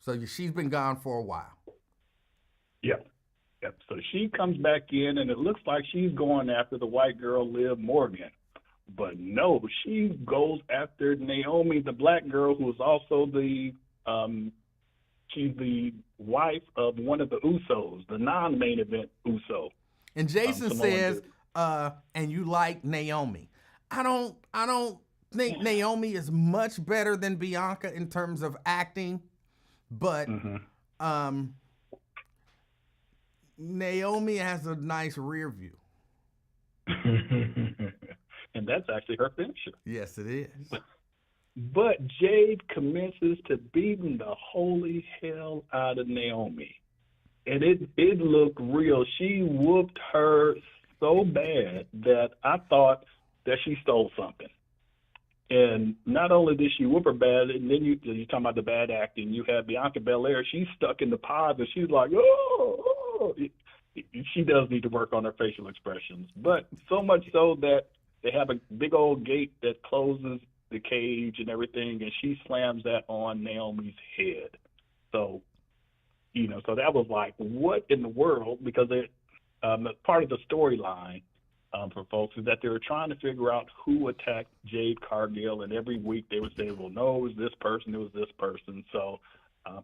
So she's been gone for a while. Yep. So she comes back in, and it looks like she's going after the white girl, Liv Morgan. But no, she goes after Naomi, the black girl, who is also she's the wife of one of the Usos, the non-main event Uso. And Jason says, and you like Naomi. I don't think Naomi is much better than Bianca in terms of acting, but Naomi has a nice rear view. And that's actually her finisher. Yes, it is. But Jade commences to beating the holy hell out of Naomi. And it looked real. She whooped her so bad that I thought that she stole something. And not only did she whoop her bad, and then you're talking about the bad acting, you have Bianca Belair. She's stuck in the pods, and she's like, oh. She does need to work on her facial expressions. But so much so that they have a big old gate that closes the cage and everything, and she slams that on Naomi's head. So, so that was like, what in the world? Because part of the storyline for folks is that they were trying to figure out who attacked Jade Cargill, and every week they would say, well, no, it was this person, it was this person. So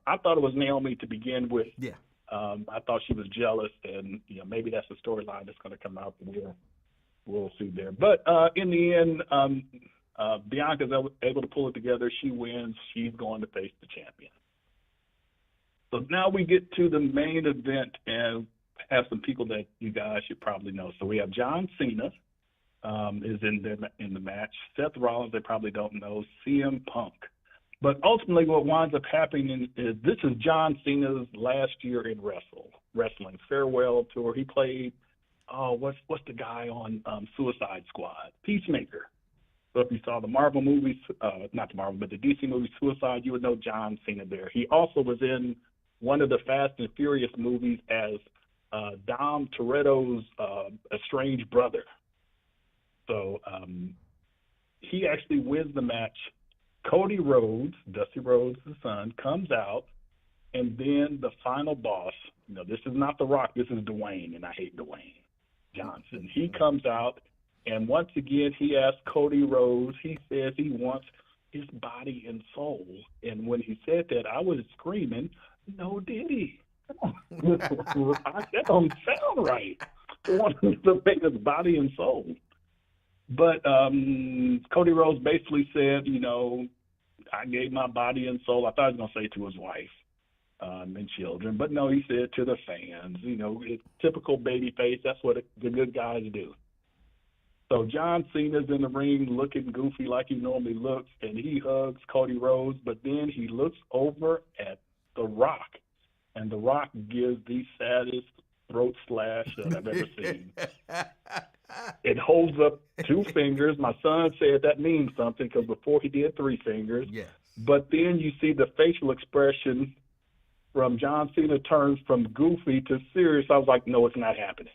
I thought it was Naomi to begin with. Yeah. I thought she was jealous, and maybe that's the storyline that's going to come out. We'll see there. But in the end, Bianca's able to pull it together. She wins. She's going to face the champion. So now we get to the main event and have some people that you guys should probably know. So we have John Cena is in the match. Seth Rollins, they probably don't know. CM Punk. But ultimately what winds up happening is this is John Cena's last year in wrestling. Farewell tour. He played, what's the guy on Suicide Squad? Peacemaker. So if you saw the Marvel movies, not the Marvel, but the DC movie Suicide, you would know John Cena there. He also was in one of the Fast and Furious movies as Dom Toretto's estranged brother. So he actually wins the match. Cody Rhodes, Dusty Rhodes' son, comes out, and then the final boss, this is not The Rock, this is Dwayne, and I hate Dwayne Johnson. He comes out, and once again, he asks Cody Rhodes, he says he wants his body and soul. And when he said that, I was screaming, no, did he? That don't sound right. He wants to make his body and soul. But Cody Rhodes basically said, I gave my body and soul. I thought he was going to say to his wife and children. But no, he said to the fans. It's typical baby face. That's what the good guys do. So John Cena's in the ring looking goofy like he normally looks, and he hugs Cody Rhodes. But then he looks over at The Rock, and The Rock gives the saddest throat slash that I've ever seen. It holds up 2 fingers. My son said that means something because before he did 3 fingers. Yes. But then you see the facial expression from John Cena turns from goofy to serious. I was like, no, it's not happening.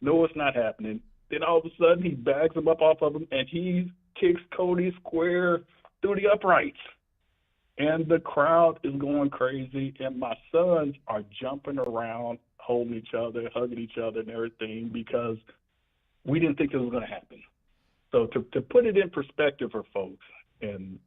No, it's not happening. Then all of a sudden he bags him up off of him and he kicks Cody square through the uprights. And the crowd is going crazy. And my sons are jumping around, holding each other, hugging each other and everything because we didn't think it was going to happen. So to put it in perspective for folks, and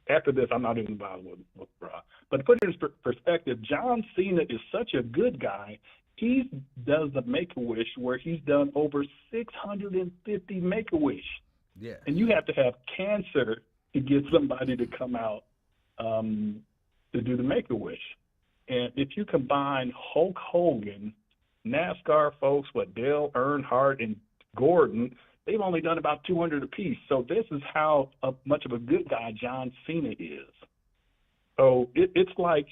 after this, I'm not even bothered with Rob, but to put it in perspective, John Cena is such a good guy, he does the Make-A-Wish where he's done over 650 Make-A-Wish. Yeah. And you have to have cancer to get somebody to come out to do the Make-A-Wish. And if you combine Hulk Hogan, NASCAR folks, Dale Earnhardt and Gordon, they've only done about 200 apiece. So this is how much of a good guy John Cena is. So it's like,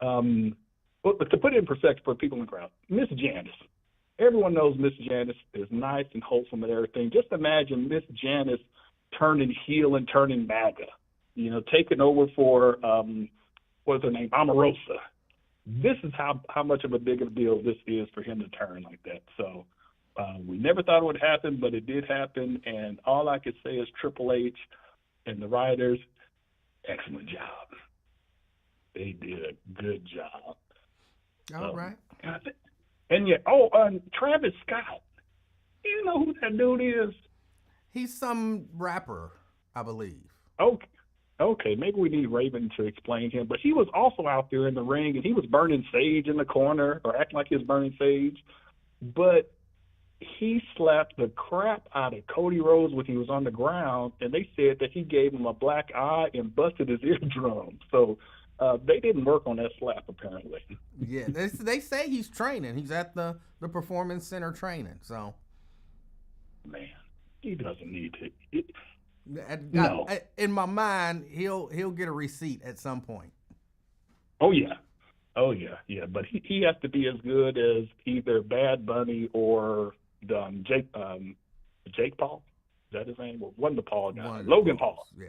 to put it in perspective for people in the crowd, Miss Janice. Everyone knows Miss Janice is nice and wholesome and everything. Just imagine Miss Janice turning heel and turning MAGA, taking over for, what's her name, Omarosa. This is how much of a big of a deal this is for him to turn like that. So we never thought it would happen, but it did happen. And all I could say is Triple H and the writers, excellent job. They did a good job. All right. And Travis Scott. You know who that dude is? He's some rapper, I believe. Okay, maybe we need Raven to explain him. But he was also out there in the ring, and he was burning sage in the corner, or acting like he was burning sage. But he slapped the crap out of Cody Rhodes when he was on the ground, and they said that he gave him a black eye and busted his eardrum. So they didn't work on that slap, apparently. Yeah, they say he's training. He's at the Performance Center training. So, man, he doesn't need to. No. In my mind, he'll get a receipt at some point. Oh yeah. But he has to be as good as either Bad Bunny or Jake Paul. Is that his name? Well, one of the Paul guys. Logan Paul. Yeah.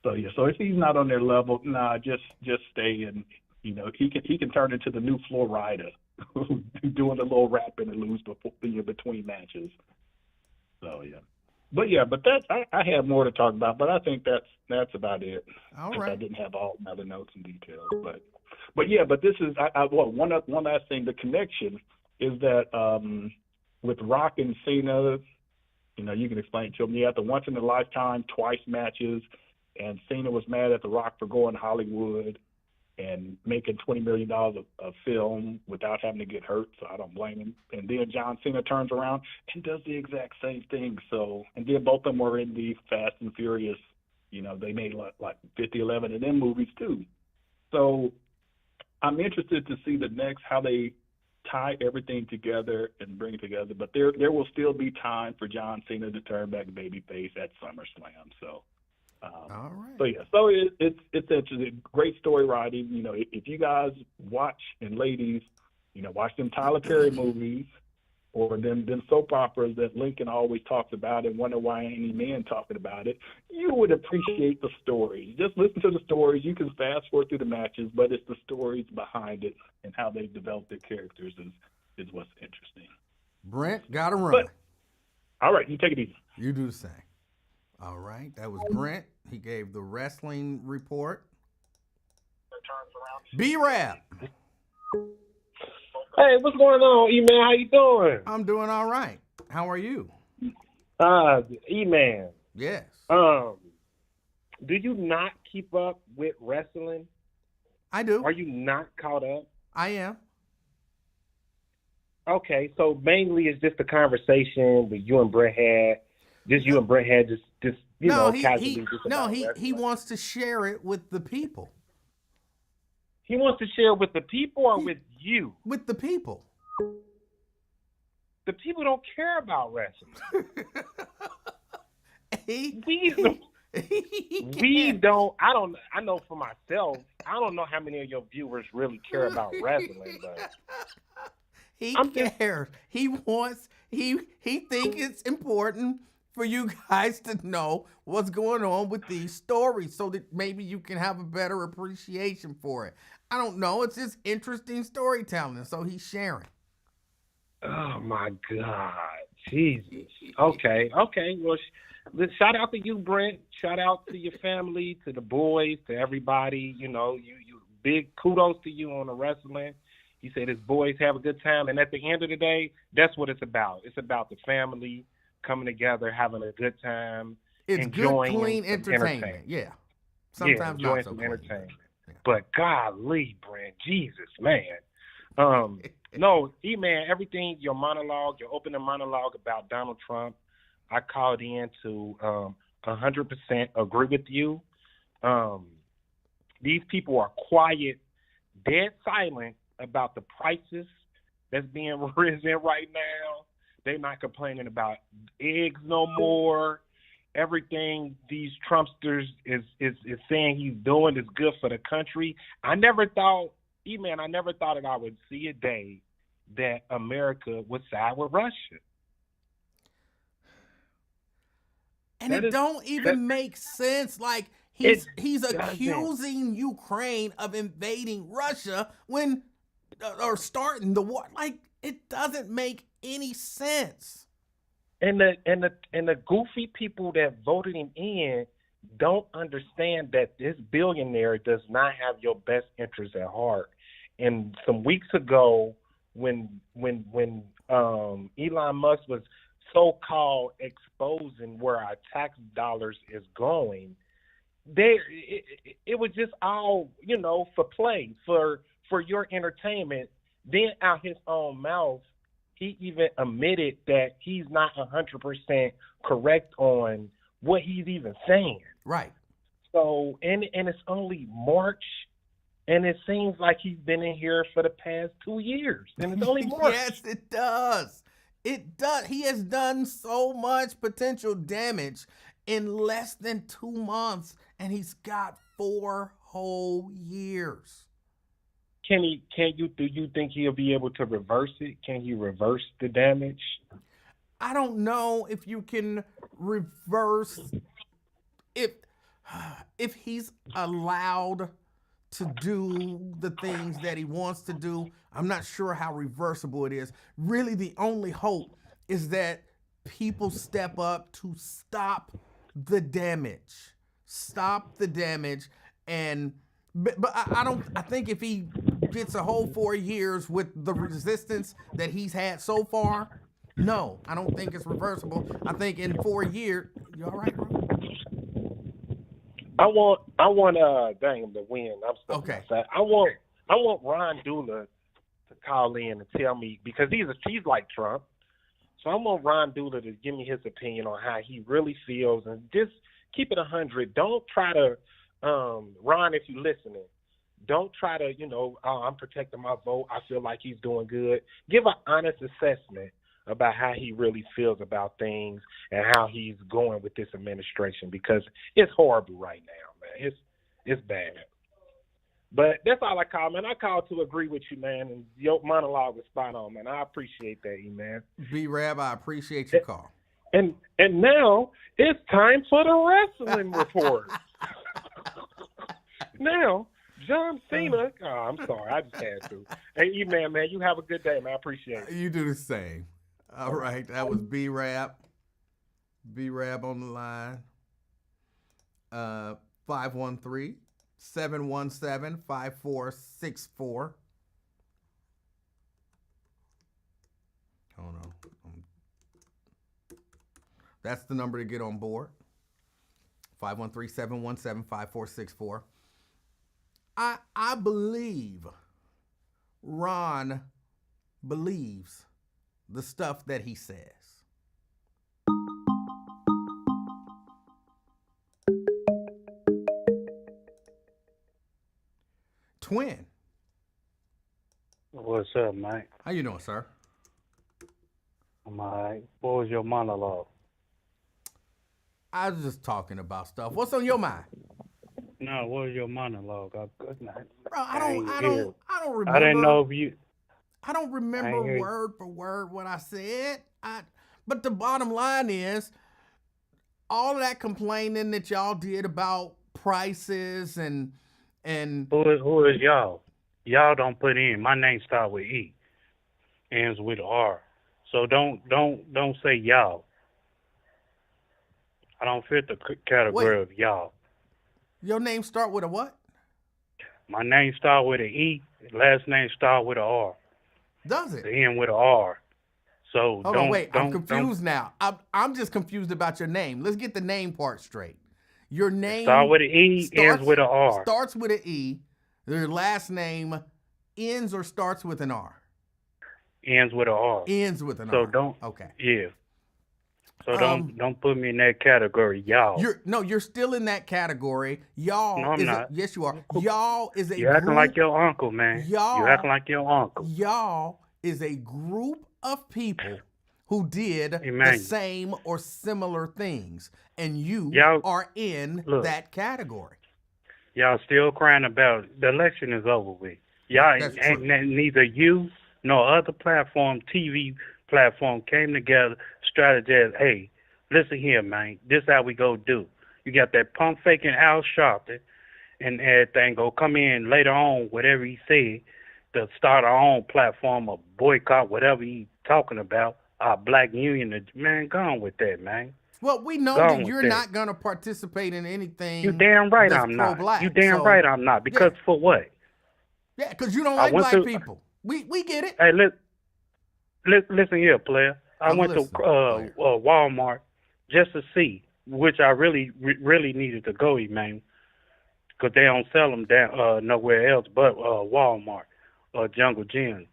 So if he's not on their level, just stay and he can turn into the new Flo Rida, doing a little rapping and lose between matches. So yeah. But that's I have more to talk about, but I think that's about it. All right. I didn't have all other notes and details, but this is one last thing. The connection is that with Rock and Cena, you can explain to them. You have the once in a lifetime, twice matches, and Cena was mad at The Rock for going to Hollywood and making $20 million of film without having to get hurt, so I don't blame him. And then John Cena turns around and does the exact same thing. So, and then both of them were in the Fast and Furious. They made like 50, 11 of them movies too. So I'm interested to see how they tie everything together and bring it together. But there will still be time for John Cena to turn back babyface at SummerSlam. So. All right. So it's interesting. Great story writing. If you guys watch, and ladies, watch them Tyler Perry movies or them soap operas that Lincoln always talks about and wonder why ain't any men talking about it, you would appreciate the stories. Just listen to the stories. You can fast forward through the matches, but it's the stories behind it and how they develop their characters is what's interesting. Brent, gotta run. But, all right, you take it easy. You do the same. All right, that was Brent. He gave the wrestling report. B-Rap. Hey, what's going on, E-Man? How you doing? I'm doing all right. How are you? E-Man. Yes. Do you not keep up with wrestling? I do. Are you not caught up? I am. Okay, so mainly it's just a conversation that you and Brent had. You and Brent had just casually. He wants to share it with the people. He wants to share with the people or with you? With the people. The people don't care about wrestling. We don't. I know for myself. I don't know how many of your viewers really care about wrestling, but he cares. He wants. He thinks it's important for you guys to know what's going on with these stories so that maybe you can have a better appreciation for it. I don't know. It's just interesting storytelling, so he's sharing. Oh, my God. Jesus. Okay. Well, shout out to you, Brent. Shout out to your family, to the boys, to everybody. You big kudos to you on the wrestling. You said his boys have a good time, and at the end of the day, that's what it's about. It's about the family coming together, having a good time, it's enjoying good, clean entertainment. Yeah. Sometimes enjoying not so some clean. entertainment. Yeah. But golly, Brent, Jesus, man. No, E-Man, everything, your monologue, your opening monologue about Donald Trump, I called in to 100% agree with you. These people are quiet, dead silent about the prices that's being risen right now. They're not complaining about eggs no more. Everything these Trumpsters is saying he's doing is good for the country. I never thought that I would see a day that America would side with Russia. And it don't even make sense. Like he's accusing Ukraine of invading Russia or starting the war. Like it doesn't make any sense. And the goofy people that voted him in don't understand that this billionaire does not have your best interest at heart. And some weeks ago, when Elon Musk was so-called exposing where our tax dollars is going, it was just all, for play, for your entertainment. Then out his own mouth, he even admitted that he's not 100% correct on what he's even saying. Right. So, and it's only March, and it seems like he's been in here for the past 2 years, and it's only March. Yes, it does. It does. He has done so much potential damage in less than 2 months, and he's got 4 whole years. Do you think he'll be able to reverse it? Can he reverse the damage? I don't know if you can reverse if he's allowed to do the things that he wants to do. I'm not sure how reversible it is. Really, the only hope is that people step up to stop the damage. But I think if he gets a whole 4 years with the resistance that he's had so far, no, I don't think it's reversible. I think in 4 years, you all right, bro? I want dang to win. I'm stuck. Okay. I want Ron Dula to call in and tell me, because he's like Trump. So I want Ron Dula to give me his opinion on how he really feels, and just keep it 100. Don't try to Ron, if you're listening, don't try to, I'm protecting my vote. I feel like he's doing good. Give an honest assessment about how he really feels about things and how he's going with this administration, because it's horrible right now, man. It's bad. But that's all I call, man. I called to agree with you, man, and your monologue was spot on, man. I appreciate that, man. B-Rab, I appreciate your call. And now it's time for the wrestling report. Now, John Cena. Oh, I'm sorry. I just had to. Hey, E-Man, man, you have a good day, man. I appreciate it. You do the same. All right. That was B-Rab. B-Rab on the line. 513-717-5464. Hold on. That's the number to get on board. 513-717-5464. I believe Ron believes the stuff that he says. Twin. What's up, Mike? How you doing, sir? I'm all right. What was your monologue? I was just talking about stuff. What's on your mind? No, what was your monologue? Bro, I don't remember. I didn't know if you. I don't remember word for word what I said. But the bottom line is, all of that complaining that y'all did about prices and who is y'all? Y'all don't put in. My name starts with E, ends with R. So don't say y'all. I don't fit the category of y'all. Your name start with a what? My name start with an E. Last name start with an R. Does it? The end with an R. So Hold on, wait. I'm confused now. I'm just confused about your name. Let's get the name part straight. Your name start with an E, ends with an R. Starts with an E. Your last name ends or starts with an R? Ends with an R. Ends with an So R. don't. Okay. Yeah. So don't put me in that category, y'all. You're still in that category. Y'all No, I'm not. yes, you are. Y'all is a You acting group. like your uncle, man. You acting like your uncle. Y'all is a group of people who did the Emmanuel. same or similar things, and you Y'all- are in look. that category. Y'all still crying about the election is over with. Y'all That's ain't true. neither you nor other platform, TV platform came together, strategized, hey, listen here, man, this how we go do. You got that pump faking Al Sharpton and everything go come in later on, whatever he said, to start our own platform or boycott, whatever he talking about, our black union. Man, go on with that, man. Well, we know Go on that with you're that. not going to participate in anything. You damn right that's I'm not. pro-black. You damn So, right I'm not. Because for what? Yeah, because you don't I like went black to- people. We get it. Hey, listen here, player. I went to listening, player. Walmart just to see, which I really needed to go, man, because they don't sell them down nowhere else but Walmart or Jungle Gym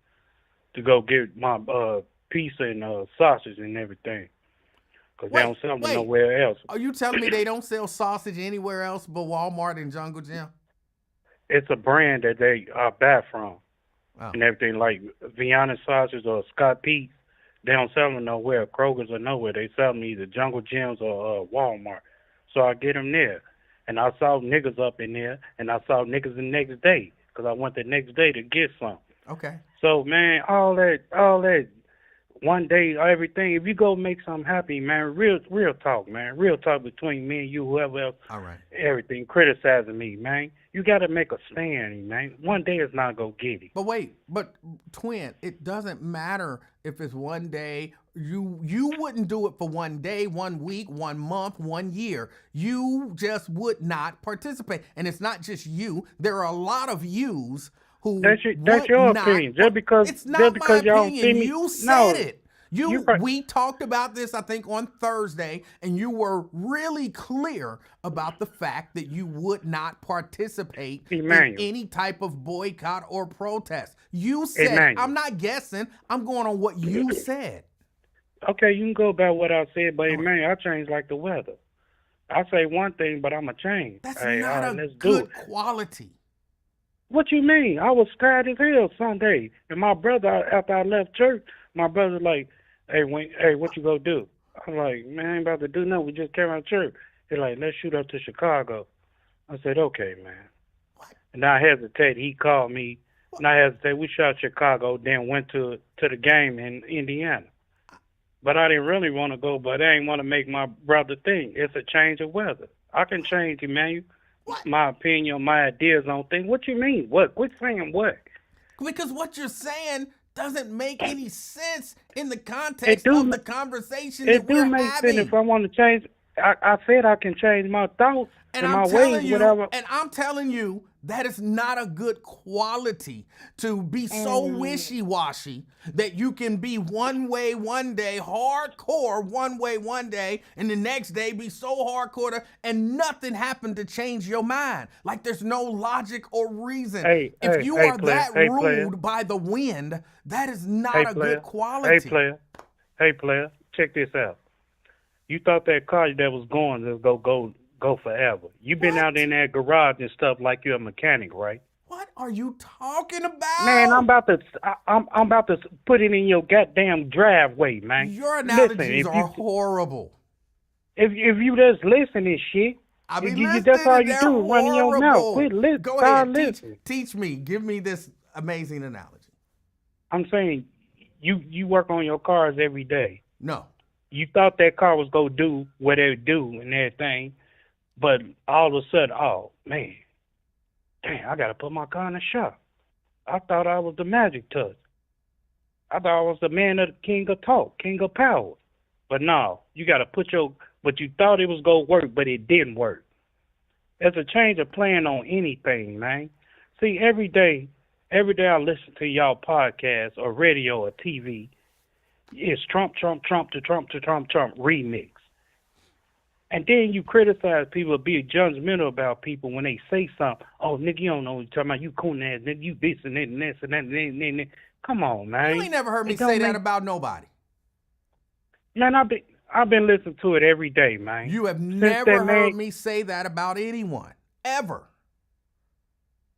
to go get my pizza and sausage and everything, because they don't sell them nowhere else. Are you telling me they don't sell sausage anywhere else but Walmart and Jungle Gym? It's a brand that they buy from. Oh. And everything like Vienna sausage or Scott Pete, they don't sell them nowhere. Kroger's or nowhere. They sell them either Jungle Gyms or Walmart. So I get them there. And I saw niggas up in there, and I saw niggas the next day because I went the next day to get some. Okay. So, man, all that, one day, everything, if you go make something happen, man, real talk, man, real talk between me and you, whoever else, All right. everything, criticizing me, man. You got to make a stand, man. One day is not going to get it. But twin, it doesn't matter if it's one day. You wouldn't do it for one day, 1 week, 1 month, 1 year. You just would not participate. And it's not just you. There are a lot of yous who That's your opinion. Just because it's not my y'all opinion. see me, You said no, it. We talked about this, I think, on Thursday, and you were really clear about the fact that you would not participate Emanuel. in any type of boycott or protest. You said, Emanuel. I'm not guessing, I'm going on what you said. Okay, you can go about what I said, but man, I change like the weather. I say one thing, but I'm a change. That's hey, not a let's good do it. quality. What you mean? I was tired as hell Sunday, and my brother, after I left church, my brother like, hey, what you gonna do? I'm like, man, I ain't about to do nothing. We just came out of church. He's like, let's shoot up to Chicago. I said, okay, man. What? And I hesitated. He called me, and I hesitated. We shot Chicago, then went to the game in Indiana. But I didn't really want to go, but I didn't want to make my brother think. It's a change of weather. I can change, Emmanuel. What? My opinion, my ideas on things. What you mean? What? Quit saying what? Because what you're saying doesn't make any sense in the context of the conversation that we're having. It do make sense if I want to change. I said I can change my thoughts and my ways, whatever. And I'm telling you, that is not a good quality to be so wishy-washy that you can be one way one day, hardcore one way one day, and the next day be so hardcore and nothing happened to change your mind. Like there's no logic or reason. If you are that ruled by the wind, that is not a good quality. Hey, player, check this out. You thought that car that was going to go forever. You've been out in that garage and stuff like you're a mechanic, right? What are you talking about? Man, I'm about to put it in your goddamn driveway, man. Your analogies are horrible. If you just listen to shit, I mean, that's all you do, running your mouth. Quit listening. Go ahead, teach me. Give me this amazing analogy. I'm saying you work on your cars every day. No. You thought that car was going to do what it do and everything, but all of a sudden, oh, man, damn, I got to put my car in the shop. I thought I was the magic touch. I thought I was the man of the king of talk, king of power. But no, you got to but you thought it was going to work, but it didn't work. There's a change of plan on anything, man. See, every day I listen to y'all podcasts or radio or TV, it's Trump to Trump remix. And then you criticize people, be judgmental about people when they say something. Oh, nigga, you don't know what you're talking about. You coon ass, nigga, you this and that and this and that and that. Come on, man. You ain't never heard me say that about nobody. Man, I've been listening to it every day, man. You have never heard me say that about anyone, ever.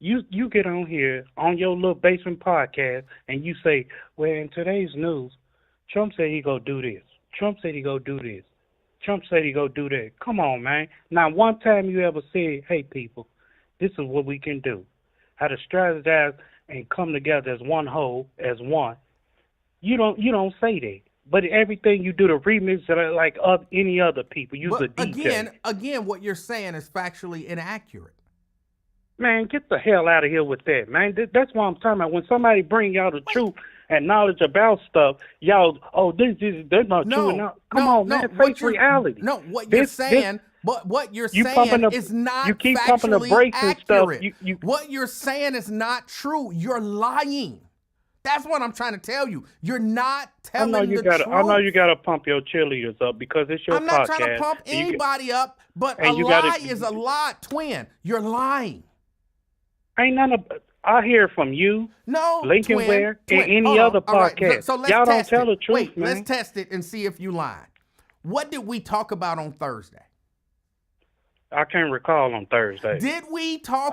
You get on here on your little basement podcast and you say, well, in today's news, Trump said he go do this. Trump said he go do this. Trump said he go do that. Come on, man. Not one time you ever said, hey, people, this is what we can do. How to strategize and come together as one whole, as one. You don't say that. But everything you do to remix it like any other people. Use a DJ. Again, what you're saying is factually inaccurate. Man, get the hell out of here with that, man. That's what I'm talking about. When somebody bring y'all the truth and knowledge about stuff, y'all, they're not true enough. Come on, man, face reality. No, what you're saying is not you keep pumping the brakes accurate. And stuff. What you're saying is not true. You're lying. That's what I'm trying to tell you. You're not telling the truth. I know you got to pump your cheerleaders up because it's your podcast. I'm not trying to pump anybody up, but a lie is a lie, twin. You're lying. Ain't none of... I hear from you, Lincoln Ware, and any other podcast. Right. So y'all don't tell the truth, Wait, man. Let's test it and see if you lying. What did we talk about on Thursday? I can't recall on Thursday. Did we talk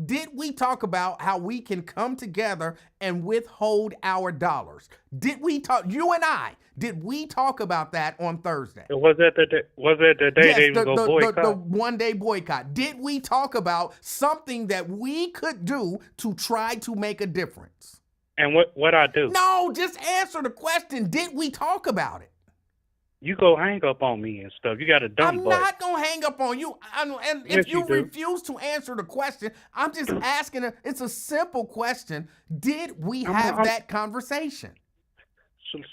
Did we talk about how we can come together and withhold our dollars? Did we talk, you and I, did we talk about that on Thursday? Was that the day they was going to boycott? The one-day boycott. Did we talk about something that we could do to try to make a difference? And what I do? No, just answer the question. Did we talk about it? You go hang up on me and stuff. You got a dumb I'm not going to hang up on you. And if you refuse to answer the question, I'm just asking, it's a simple question. Did we have that conversation?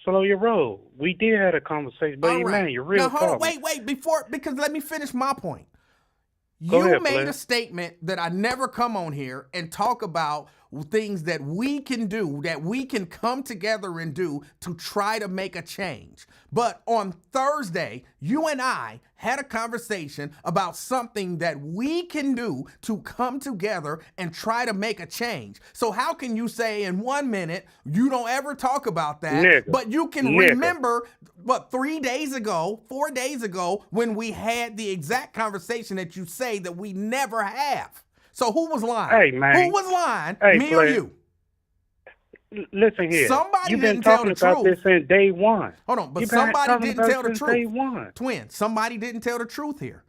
Slow your roll. We did have a conversation, but man, you're real. Now, hold on, wait, because let me finish my point. Go ahead, made a statement that I never come on here and talk about things that we can do, that we can come together and do to try to make a change. But on Thursday, you and I had a conversation about something that we can do to come together and try to make a change. So how can you say in 1 minute you don't ever talk about that, but you can remember, 4 days ago, when we had the exact conversation that you say that we never have? So who was lying? Hey, man. Who was lying? Hey, me or you? Listen here. Somebody You've been didn't tell talking the about truth. this since day one. Hold on, but somebody didn't tell the truth. Day one. Twin, somebody didn't tell the truth here.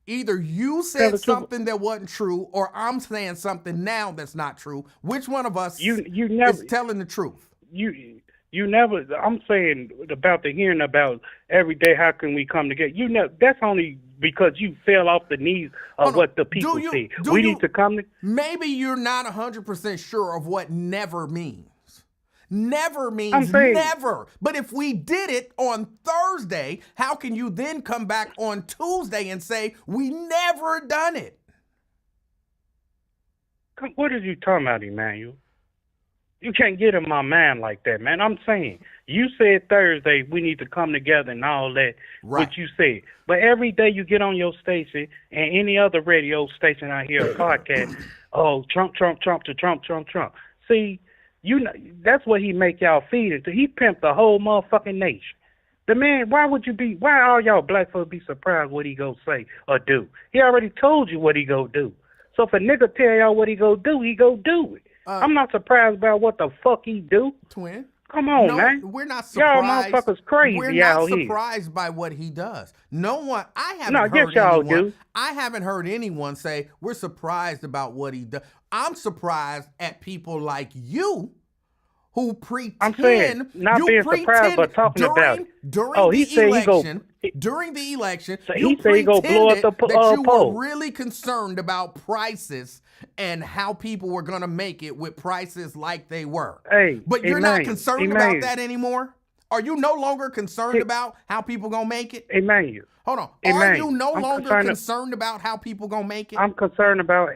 Either you said something that wasn't true, or I'm saying something now that's not true. Which one of us is telling the truth? You never. I'm saying about the hearing about every day. How can we come together? That's only because you fell off the knees of what the people see. We need to come together. Maybe you're not 100% sure of what never means. Never means never. But if we did it on Thursday, how can you then come back on Tuesday and say we never done it? What are you talking about, Emanuel? You can't get in my mind like that, man. I'm saying, you said Thursday we need to come together and all that, what you said. But every day you get on your station and any other radio station out here, a podcast, Trump. See, that's what he make y'all feed into. He pimped the whole motherfucking nation. The man, why all y'all black folks be surprised what he go say or do? He already told you what he go do. So if a nigga tell y'all what he go do it. I'm not surprised about what the fuck he do. Twin. Come on, man. We're not surprised. Y'all motherfuckers crazy out here. We're not surprised by what he does. I haven't heard anyone say we're surprised about what he does. I'm surprised at people like you who pretend. I'm saying, not being surprised, but talking about it. During the election, so you he said he go blow up the that you poll. were really concerned about prices and how people were going to make it with prices like they were. But you're not concerned about that anymore? Are you no longer concerned about how people going to make it? Emmanuel. Hold on. Are you no longer concerned about how people going to make it? I'm concerned about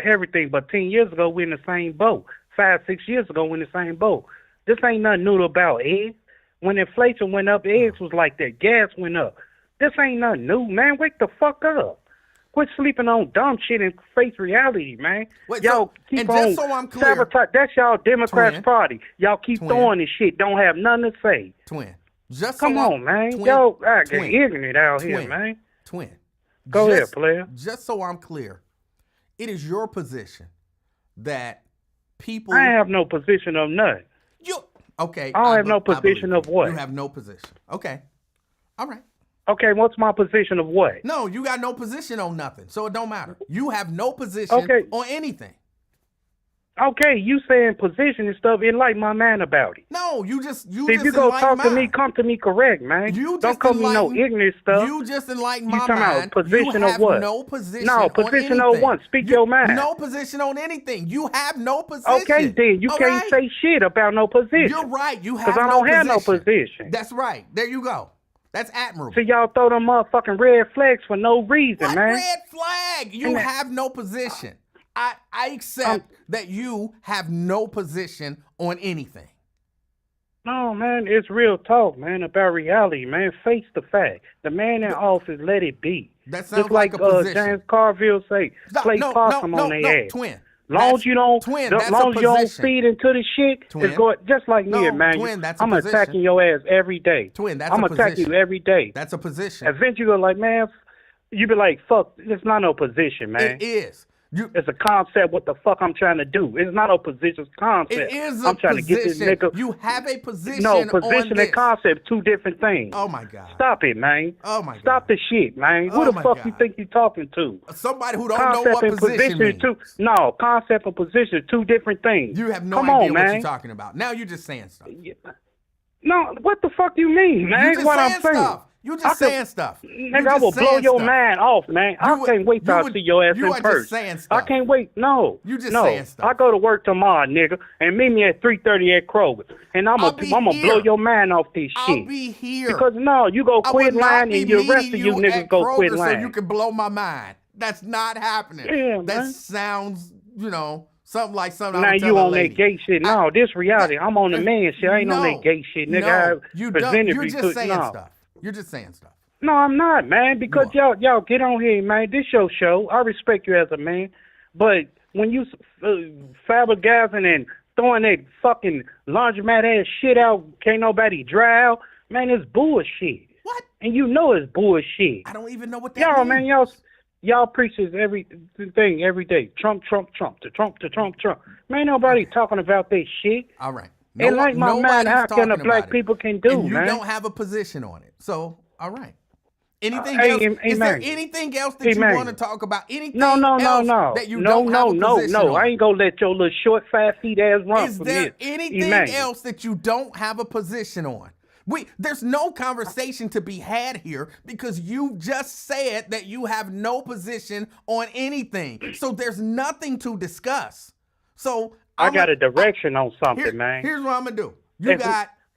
everything, but 10 years ago we're in the same boat. 5-6 years ago we're in the same boat. This ain't nothing new about eggs. When inflation went up, eggs was like that. Gas went up. This ain't nothing new, man. Wake the fuck up. Quit sleeping on dumb shit and face reality, man. Wait, y'all so, keep and on just so I'm clear, sabotage. That's y'all Democrats Twin. party. Y'all keep Twin. throwing this shit. Don't have nothing to say. Twin. Just Come so on, man. Twin, Y'all get Twin, ignorant out Twin, here, man. Twin. Go ahead, player. Just so I'm clear, it is your position that people. I have no position of nothing. Okay. I don't have no position of what? You have no position. Okay. All right. Okay, what's my position of what? No, you got no position on nothing, so it don't matter. You have no position on anything. Okay, you saying position and stuff, enlighten my man about it. No, you just See, if you go talk to me, come to me correct, man. Don't call me no ignorant stuff. You just enlighten my talking mind. About position you of what? No position. No, position on of what? Speak your mind. No position on anything. You have no position. Okay, then you can't say shit about no position. You're right. You have because I don't have no position. That's right. There you go. That's admirable. See, y'all throw them motherfucking red flags for no reason, what man. Red flag? You have no position. I accept that you have no position on anything. No, man, it's real talk, man, about reality, man. Face the fact. The man in office, let it be. That sounds just like a position. James Carville say, play possum on their ass. Twin. Long as you don't, long as you don't feed into the shit, it's going just like me, man. Twin, I'm attacking your ass every day. Twin, that's I'm a attacking position. you every day. That's a position. Eventually, you're like, man, you be like, fuck, it's not no position, man. It is. It's a concept. What the fuck I'm trying to do? It's not a position. It's concept. It is I'm trying to get this nigga. You have a position. No, position on and concept, two different things. Oh my god. Stop it, man. Oh my god. Stop the shit, man. Who the fuck you think you talking to? Somebody who don't concept know what and position means. No, concept and position, two different things. You have no Come idea on, what man. you're talking about. Now you're just saying stuff. No, what the fuck you mean, man? You just what saying I'm saying. stuff. You just saying stuff. Nigga, I will blow your mind off, man. I can't wait till I see your ass in person. You are just saying stuff. I can't wait. No. You just saying stuff. I go to work tomorrow, nigga, and meet me at 3:30 at Kroger. And I'm gonna blow your mind off this shit. I'll be here. Because no, you go quit lying and the rest of you niggas go quit lying. So you can blow my mind. That's not happening. Yeah, that man. Sounds, something like something. Now you on that gay shit. No, this reality. I'm on the man shit. I ain't on that gay shit, nigga. You're just saying stuff. You're just saying stuff. No, I'm not, man, because y'all get on here, man. This your show. I respect you as a man. But when you flabbergasting and throwing that fucking laundromat ass shit out, can't nobody dry out, man, it's bullshit. What? And you know it's bullshit. I don't even know what that means. Man, y'all preach this everything every day. Trump, Trump, Trump, to Trump, to Trump, Trump. Man, nobody talking about that shit. All right. And like my man, how can the black people can do, and you man? You don't have a position on it. So, all right. Anything else? Is there anything else that you want to talk about? Anything no. that you don't have a position on? I ain't gonna let your little short 5 feet ass run Is for there this. anything else that you don't have a position on? There's no conversation to be had here because you just said that you have no position on anything. So there's nothing to discuss. So I got a direction on something, man. Here's what I'm gonna do.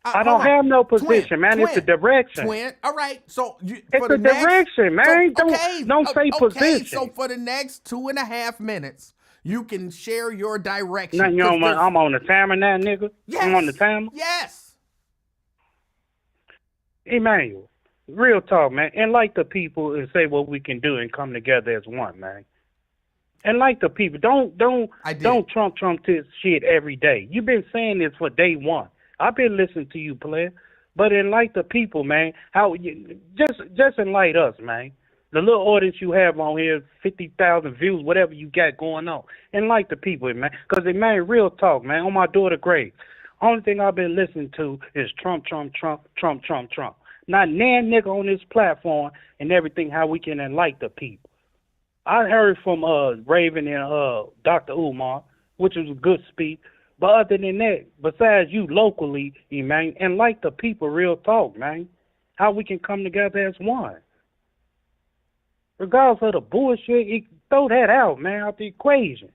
I don't have no position, man. It's a direction. Twin. All right. So it's a direction, man. Don't say position. So for the next 2.5 minutes, you can share your direction. Now, I'm on the timer now, nigga. Yes. I'm on the timer. Yes. Emanuel, real talk, man. And like the people and say what we can do and come together as one, man. And like the people, don't Trump this shit every day. You've been saying this for day one. I've been listening to you, player. But enlighten the people, man. Just enlighten us, man. The little audience you have on here, 50,000 views, whatever you got going on. Enlighten the people, man. Because, man, real talk, man. On my daughter's grave. Only thing I've been listening to is Trump, Trump, Trump, Trump, Trump, Trump. Not nan nigga on this platform and everything, how we can enlighten the people. I heard from Raven and Dr. Umar, which was a good speech. But other than that, besides you locally, man, and like the people, real talk, man, how we can come together as one. Regardless of the bullshit, throw that out, man, out the equation.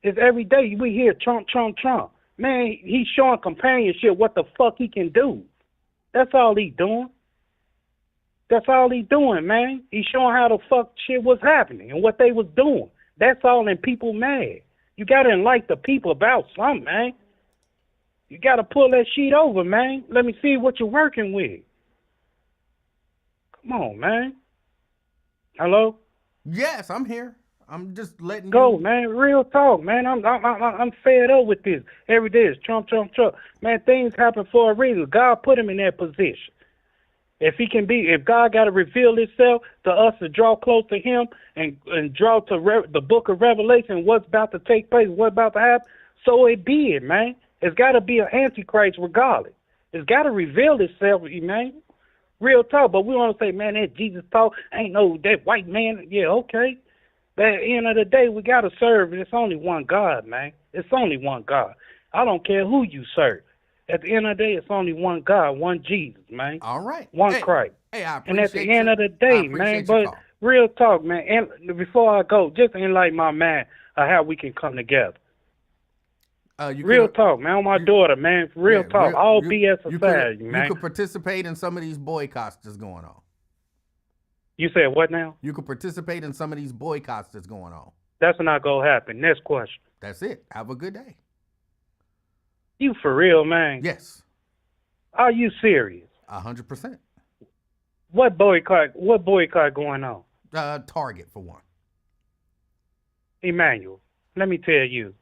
It's every day we hear Trump, Trump, Trump. Man, he's showing companionship what the fuck he can do. That's all he doing. That's all he doing, man. He's showing how the fuck shit was happening and what they was doing. That's all, and people mad. You got to enlighten the people about something, man. You got to pull that sheet over, man. Let me see what you're working with. Come on, man. Hello? Yes, I'm here. I'm just letting Go, you. man. Real talk, man. I'm fed up with this. Every day is Trump. Man, things happen for a reason. God put him in that position. If God got to reveal Himself to us to draw close to Him and draw to the Book of Revelation, what's about to take place, what's about to happen, so it be it, man. It's got to be an antichrist regardless. It's got to reveal itself, man. Real talk. But we want to say, man, that Jesus talk ain't no that white man. Yeah, okay. But at the end of the day, we got to serve, and it's only one God, man. It's only one God. I don't care who you serve. At the end of the day, it's only one God, one Jesus, man. All right. One Christ. Hey, I And appreciate at the end of the day, man, but real talk, man, and before I go, just enlighten my man how we can come together. Real talk, man, on my daughter, man. Real talk. All BS aside, man. You could participate in some of these boycotts that's going on. You said what now? You could participate in some of these boycotts that's going on. That's not going to happen. Next question. That's it. Have a good day. You for real, man? Yes. Are you serious? 100%. What boycott going on? Target, for one. Emanuel, let me tell you.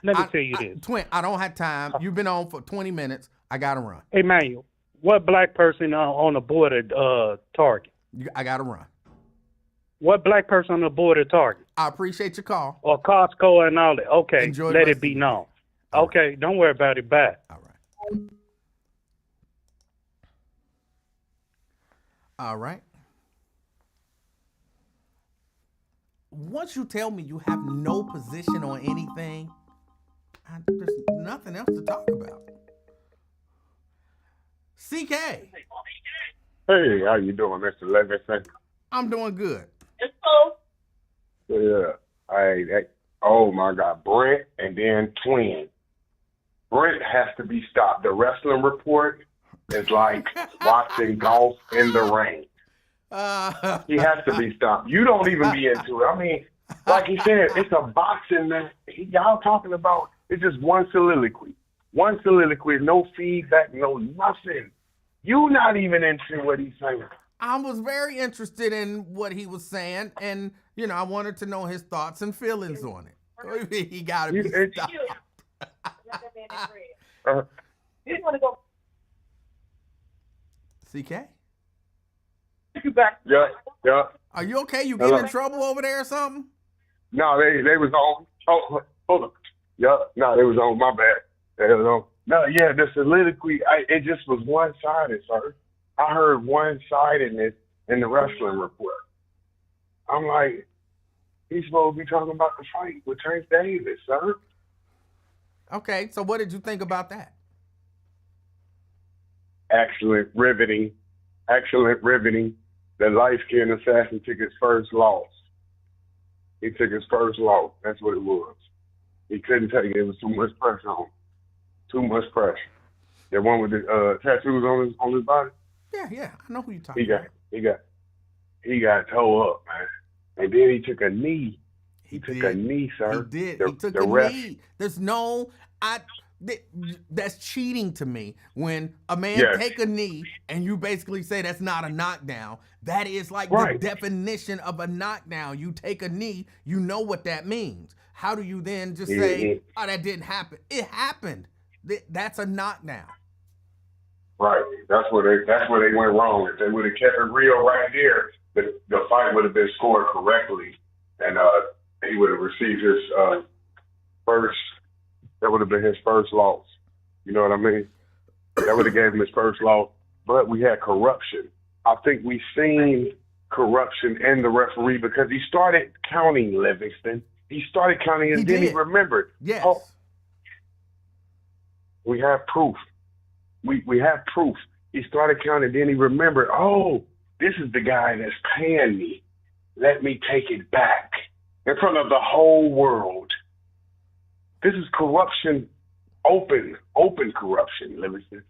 Let me tell you this. Twin, I don't have time. You've been on for 20 minutes. I got to run. Emanuel, what black person on the board of Target? I got to run. What black person on the board of Target? I appreciate your call. Or Costco and all that. Okay, Enjoy let it be known. Okay, right. Don't worry about it. Bye. All right. All right. Once you tell me you have no position on anything, there's nothing else to talk about. CK. Hey, how you doing, Mr. Livingston? I'm doing good. Yeah. Oh my God, Brent and then Twin. Brent has to be stopped. The wrestling report is like watching golf in the rain. He has to be stopped. You don't even be into it. I mean, like he said, it's a boxing that y'all talking about. It's just one soliloquy. One soliloquy, no feedback, no nothing. You not even into what he's saying. I was very interested in what he was saying, and, I wanted to know his thoughts and feelings on it. He got to be stopped. CK? You back? Yeah. Are you okay? You getting in trouble over there or something? No, they was on. Oh, hold on. Yeah, no, they was on. My bad. They was on. No, yeah, the soliloquy, it just was one-sided, sir. I heard one-sidedness in the wrestling report. I'm like, he's supposed to be talking about the fight with Tank Davis, sir. Okay, so what did you think about that? Excellent, riveting. The light-skinned assassin took his first loss. He took his first loss. That's what it was. He couldn't take it. It was too much pressure on him. Too much pressure. The one with the tattoos on his body? Yeah. I know who you're talking about. He got towed up, man. And then he took a knee. He took a knee, sir. He did. He took a knee. There's no... That's cheating to me when a man take a knee and you basically say that's not a knockdown. That is like the definition of a knockdown. You take a knee, you know what that means. How do you then just say, oh, that didn't happen? It happened. That's a knockdown. Right. That's where they went wrong. If they would have kept it real right there, the fight would have been scored correctly, and he would have received his first. That would have been his first loss. You know what I mean? That would have gave him his first loss. But we had corruption. I think we seen corruption in the referee because he started counting, Livingston. He started counting and then he remembered. Yes. Oh, we have proof. We have proof. He started counting, then he remembered, oh, this is the guy that's paying me. Let me take it back in front of the whole world. This is corruption, open corruption, Livingston.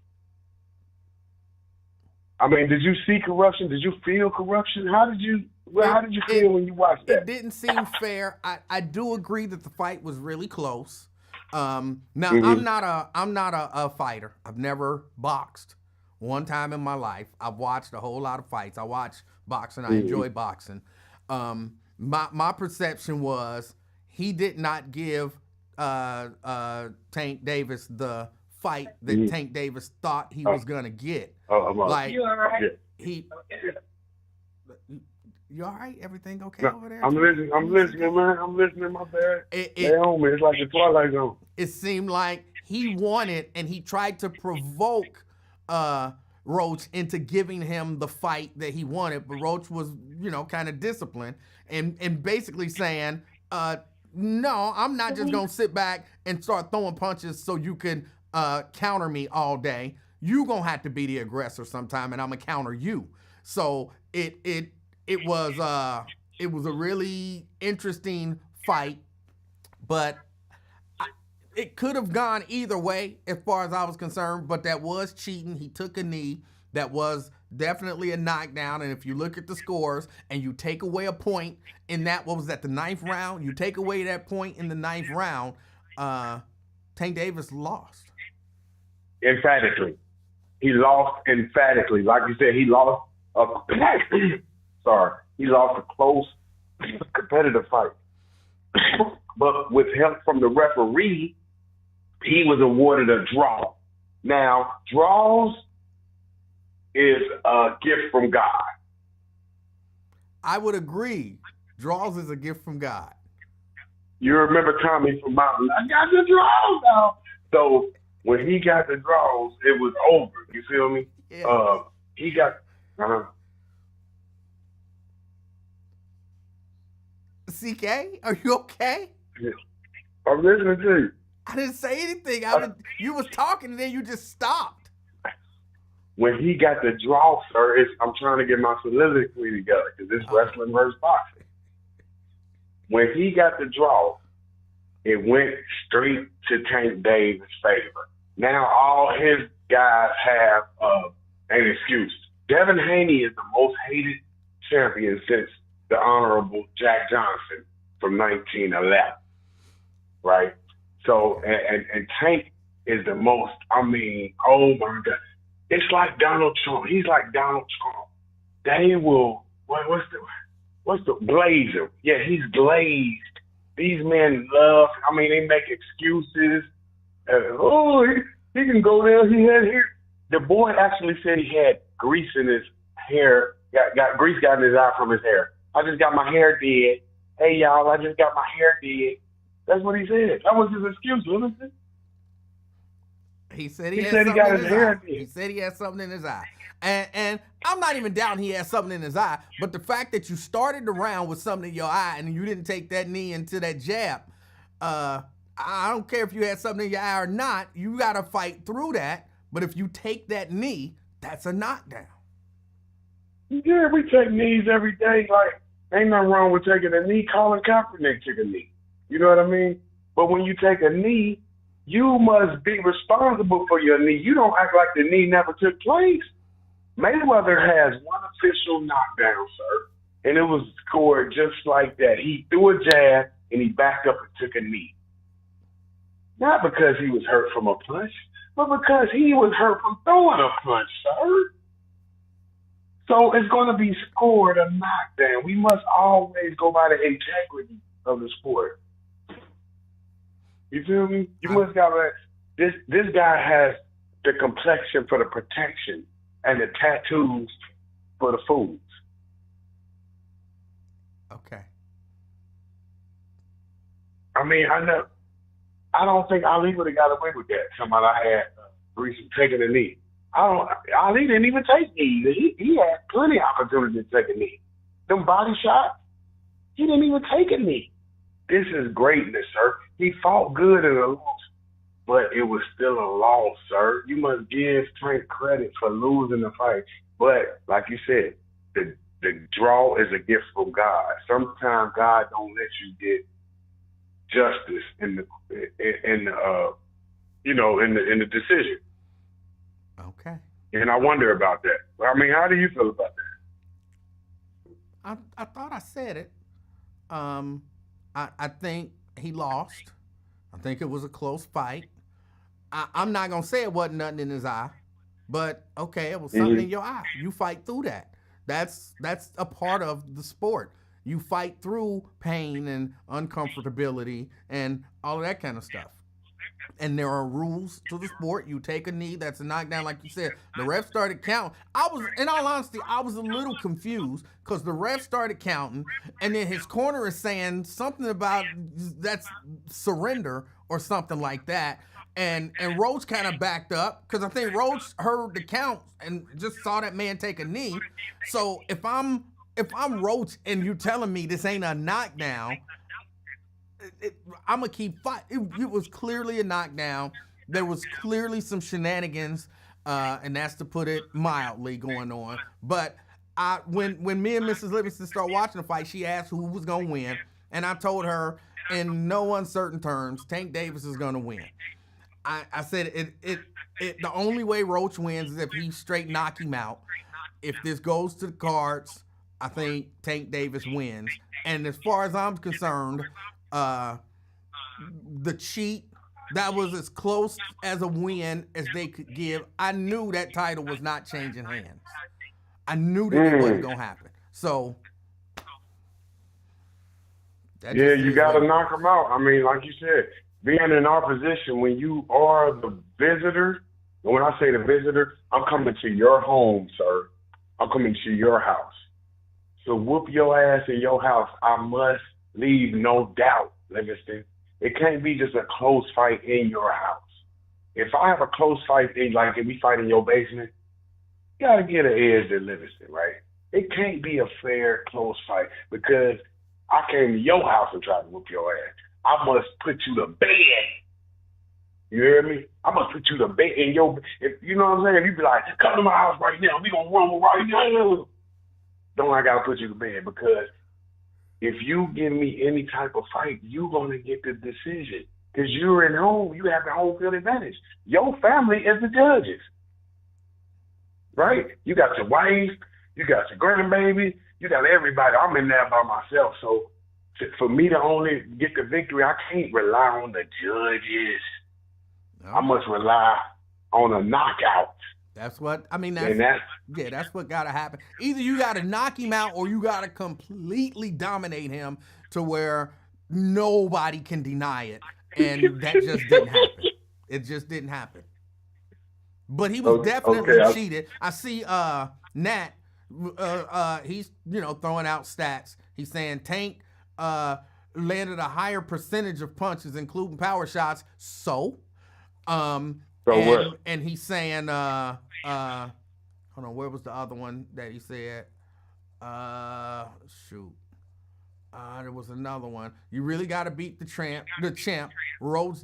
I mean, did you see corruption? Did you feel corruption? How did you feel when you watched that? It didn't seem fair. I do agree that the fight was really close. Now I'm not a fighter. I've never boxed. one time in my life. I've watched a whole lot of fights. I watch boxing. I enjoy boxing. My perception was he did not give Tank Davis the fight that Tank Davis thought he was gonna get. Like You all right? he. You all right? Everything okay over there? I'm listening, man. I'm listening, my bad. Stay on me. It's like the Twilight Zone. It seemed like he wanted, and he tried to provoke Roach into giving him the fight that he wanted, but Roach was, kind of disciplined and basically saying, no, I'm not just going to sit back and start throwing punches so you can counter me all day. You going to have to be the aggressor sometime, and I'm going to counter you. So it was a really interesting fight, but it could have gone either way as far as I was concerned, but that was cheating. He took a knee. That was definitely a knockdown, and if you look at the scores and you take away a point in that, what was that, the 9th round? You take away that point in the 9th round, Tank Davis lost. Emphatically. He lost emphatically. Like you said, he lost he lost a close competitive fight. But with help from the referee, he was awarded a draw. Now, draws is a gift from God. I would agree. Draws is a gift from God. You remember Tommy from Mountain? I got the draws now. So when he got the draws, it was over. You feel me? Yeah. He got. CK, are you okay? Yeah. I'm listening to you. I didn't say anything. You was talking and then you just stopped. When he got the draw, sir, I'm trying to get my soliloquy together because it's wrestling versus boxing. When he got the draw, it went straight to Tank Davis' favor. Now all his guys have an excuse. Devin Haney is the most hated champion since the Honorable Jack Johnson from 1911, right? So, and Tank is the most, oh my God. It's like Donald Trump. He's like Donald Trump. They will, what's the blazer? Yeah, he's glazed. These men love, they make excuses. He can go there, he had hair. The boy actually said he had grease in his hair, got grease got in his eye from his hair. I just got my hair did. Hey, y'all, I just got my hair did. That's what he said. That was his excuse, wasn't it? He said he got his hair did. He said he had something in his eye. And I'm not even doubting he had something in his eye, but the fact that you started the round with something in your eye and you didn't take that knee into that jab, I don't care if you had something in your eye or not, you got to fight through that. But if you take that knee, that's a knockdown. Yeah, we take knees every day. Like, ain't nothing wrong with taking a knee. Colin Kaepernick took a knee. You know what I mean? But when you take a knee, you must be responsible for your knee. You don't act like the knee never took place. Mayweather has one official knockdown, sir, and it was scored just like that. He threw a jab, and he backed up and took a knee. Not because he was hurt from a punch, but because he was hurt from throwing a punch, sir. So it's going to be scored a knockdown. We must always go by the integrity of the sport. You feel me? You must got this guy has the complexion for the protection and the tattoos for the foods. Okay. I don't think Ali would have got away with that. Somebody I had recently taking a knee. Ali didn't even take knees. He had plenty of opportunity to take a knee. Them body shots, he didn't even take a knee. This is greatness, sir. He fought good in a loss, but it was still a loss, sir. You must give Trent credit for losing the fight. But like you said, the draw is a gift from God. Sometimes God don't let you get justice in the decision. Okay. And I wonder about that. How do you feel about that? I thought I said it. I think he lost. I think it was a close fight. I'm not going to say it wasn't nothing in his eye, But okay, it was something in your eye. You fight through that. That's a part of the sport. You fight through pain and uncomfortability and all of that kind of stuff. And there are rules to the sport. You take a knee, that's a knockdown, like you said. The ref started counting. I was, in all honesty, I was a little confused because the ref started counting, and then his corner is saying something about that's surrender or something like that. And Roach kind of backed up because I think Roach heard the count and just saw that man take a knee. So if I'm Roach and you telling me this ain't a knockdown, I'm gonna keep fighting. It was clearly a knockdown. There was clearly some shenanigans, and that's to put it mildly, going on. But when me and Mrs. Livingston started watching the fight, she asked who was gonna win, and I told her in no uncertain terms, Tank Davis is gonna win. I said the only way Roach wins is if he straight knock him out. If this goes to the cards, I think Tank Davis wins. And as far as I'm concerned, the cheat, that was as close as a win as they could give. I knew that title was not changing hands. I knew that it wasn't gonna happen. So yeah, you got to knock them out. I mean, like you said, being in our position when you are the visitor, and when I say the visitor, I'm coming to your home, sir. I'm coming to your house. So whoop your ass in your house. I must leave no doubt, Livingston. It can't be just a close fight in your house. If I have a close fight, like if we fight in your basement, you got to get an edge to Livingston, right? It can't be a fair, close fight because I came to your house and tried to whoop your ass. I must put you to bed. You hear me? I must put you to bed in your, if you know what I'm saying? You be like, come to my house right now. We gonna rumble right now. Don't I gotta put you to bed because if you give me any type of fight, you're gonna get the decision because you're in home. You have the home field advantage. Your family is the judges, right? You got your wife, you got your grandbaby, you got everybody. I'm in there by myself, so for me to only get the victory, I can't rely on the judges. No. I must rely on a knockout. That's what I mean. That's what gotta happen. Either you gotta knock him out, or you gotta completely dominate him to where nobody can deny it, and that just didn't happen. It just didn't happen. But he was definitely cheated. I see Nat. He's throwing out stats. He's saying Tank landed a higher percentage of punches, including power shots. And he's saying, hold on, where was the other one that he said? There was another one. You really got to beat the champ. Rhodes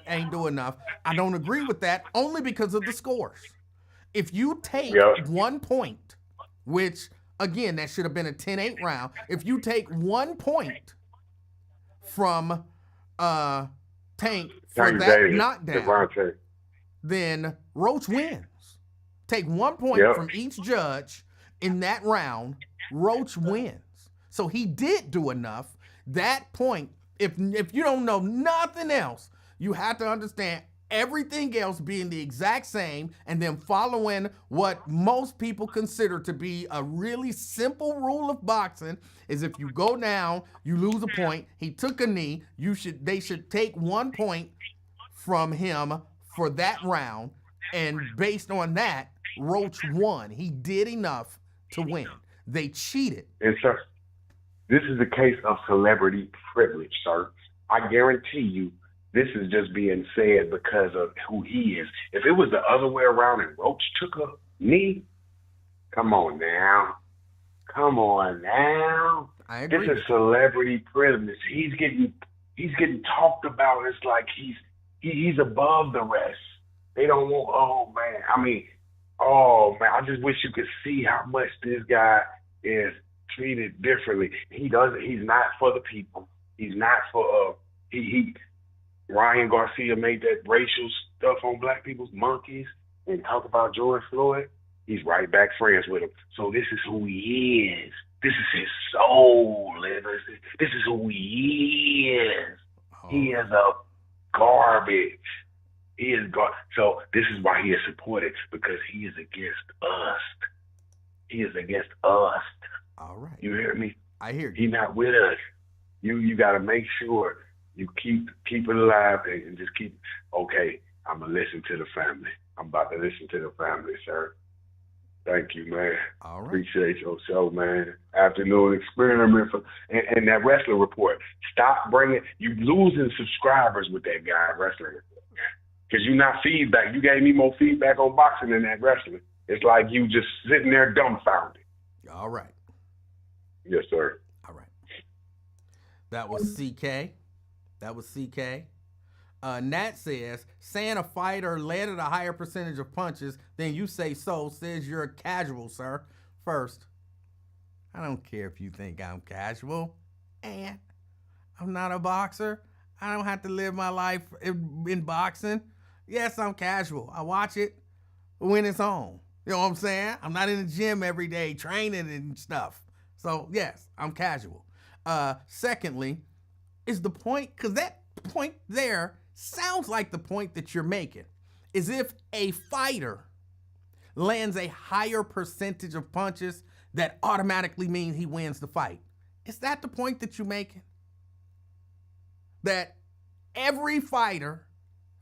ain't do enough. I don't agree with that, only because of the scores. If you take 1 point, which again, that should have been a 10-8 round. If you take 1 point from Tank for that knockdown, then Roach wins. Take 1 point from each judge in that round, Roach wins. So he did do enough. That point, if you don't know nothing else, you have to understand everything else being the exact same and then following what most people consider to be a really simple rule of boxing is if you go down, you lose a point. He took a knee. They should take 1 point from him for that round, and based on that, Roach won. He did enough to win. They cheated. And sir, this is a case of celebrity privilege, sir. I guarantee you this is just being said because of who he is. If it was the other way around and Roach took a knee, come on now. I agree. This is celebrity privilege. He's getting talked about. It's like he's above the rest. They don't want, I just wish you could see how much this guy is treated differently. He's not for the people. He's not for, Ryan Garcia made that racial stuff on black people's monkeys and talk about George Floyd. He's right back friends with him. So this is who he is. This is his soul, Livingston. This is who he is. He is a garbage. He is God. So this is why he is supported, because he is against us. He is against us. All right. You hear me? I hear you. He's not with us. You got to make sure you keep it alive and just keep. Okay, I'm gonna listen to the family. I'm about to listen to the family, sir. Thank you, man. All right. Appreciate your show, man. Afternoon experiment and that wrestling report. Stop bringing you losing subscribers with that guy wrestling report. Because you're not feedback. You gave me more feedback on boxing than that wrestling. It's like you just sitting there dumbfounded. All right. Yes, sir. All right. That was CK. Nat says, saying a fighter landed a higher percentage of punches than you say so says you're a casual, sir. First, I don't care if you think I'm casual. And I'm not a boxer. I don't have to live my life in boxing. Yes, I'm casual. I watch it when it's on. You know what I'm saying? I'm not in the gym every day training and stuff. So, yes, I'm casual. Secondly, is the point, because that point there sounds like the point that you're making, is if a fighter lands a higher percentage of punches, that automatically means he wins the fight. Is that the point that you're making? That every fighter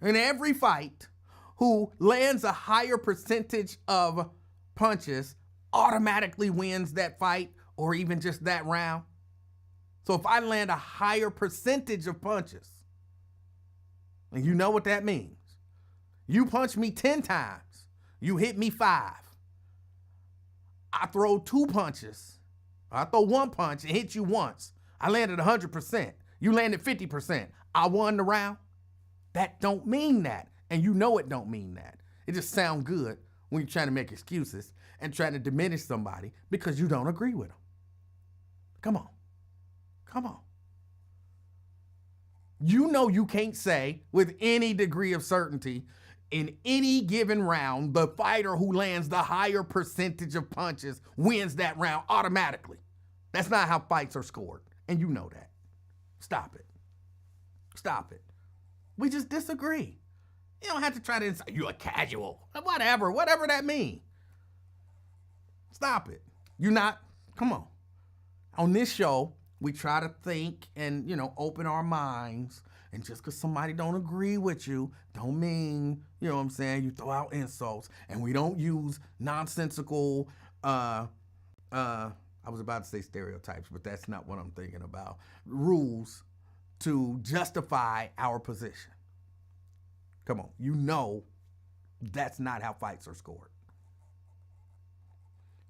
in every fight who lands a higher percentage of punches automatically wins that fight or even just that round? So if I land a higher percentage of punches, and you know what that means. You punch me 10 times, you hit me 5. I throw 2 punches. I throw 1 punch and hit you once. I landed 100%. You landed 50%. I won the round. That don't mean that. And you know it don't mean that. It just sounds good when you're trying to make excuses and trying to diminish somebody because you don't agree with them. Come on. You know you can't say with any degree of certainty in any given round, the fighter who lands the higher percentage of punches wins that round automatically. That's not how fights are scored. And you know that. Stop it. We just disagree. You don't have to try to insult. You're a casual. Whatever that means. Stop it. You're not. Come on. On this show, we try to think and, open our minds. And just because somebody don't agree with you, don't mean, you know what I'm saying, you throw out insults. And we don't use nonsensical, I was about to say stereotypes, but that's not what I'm thinking about. Rules to justify our position. Come on, you know that's not how fights are scored.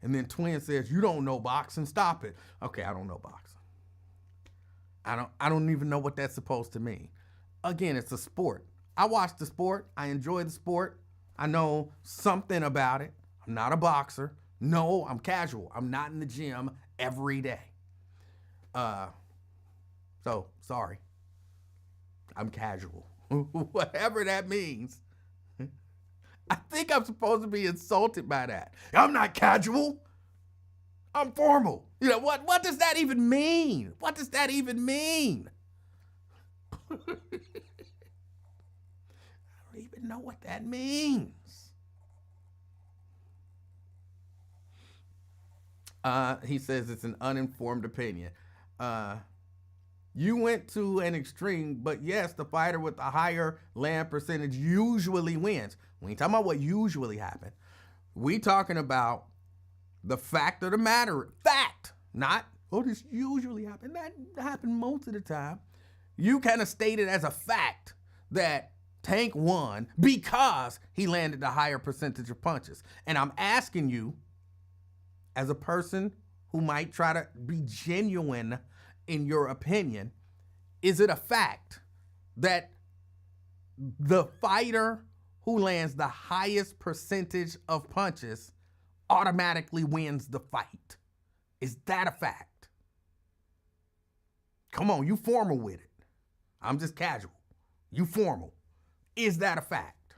And then Twin says, you don't know boxing, stop it. Okay, I don't know boxing. I don't even know what that's supposed to mean. Again, it's a sport. I watch the sport. I enjoy the sport. I know something about it. I'm not a boxer. No, I'm casual. I'm not in the gym every day. So, sorry. I'm casual. Whatever that means. I think I'm supposed to be insulted by that. I'm not casual. I'm formal. What does that even mean? What does that even mean? I don't even know what that means. He says it's an uninformed opinion. You went to an extreme, but yes, the fighter with the higher land percentage usually wins. We ain't talking about what usually happened. We talking about the fact of the matter. Fact, not, this usually happened. That happened most of the time. You kind of stated as a fact that Tank won because he landed a higher percentage of punches. And I'm asking you, as a person who might try to be genuine in your opinion, is it a fact that the fighter who lands the highest percentage of punches automatically wins the fight? Is that a fact? Come on, you formal with it. I'm just casual. You formal. Is that a fact?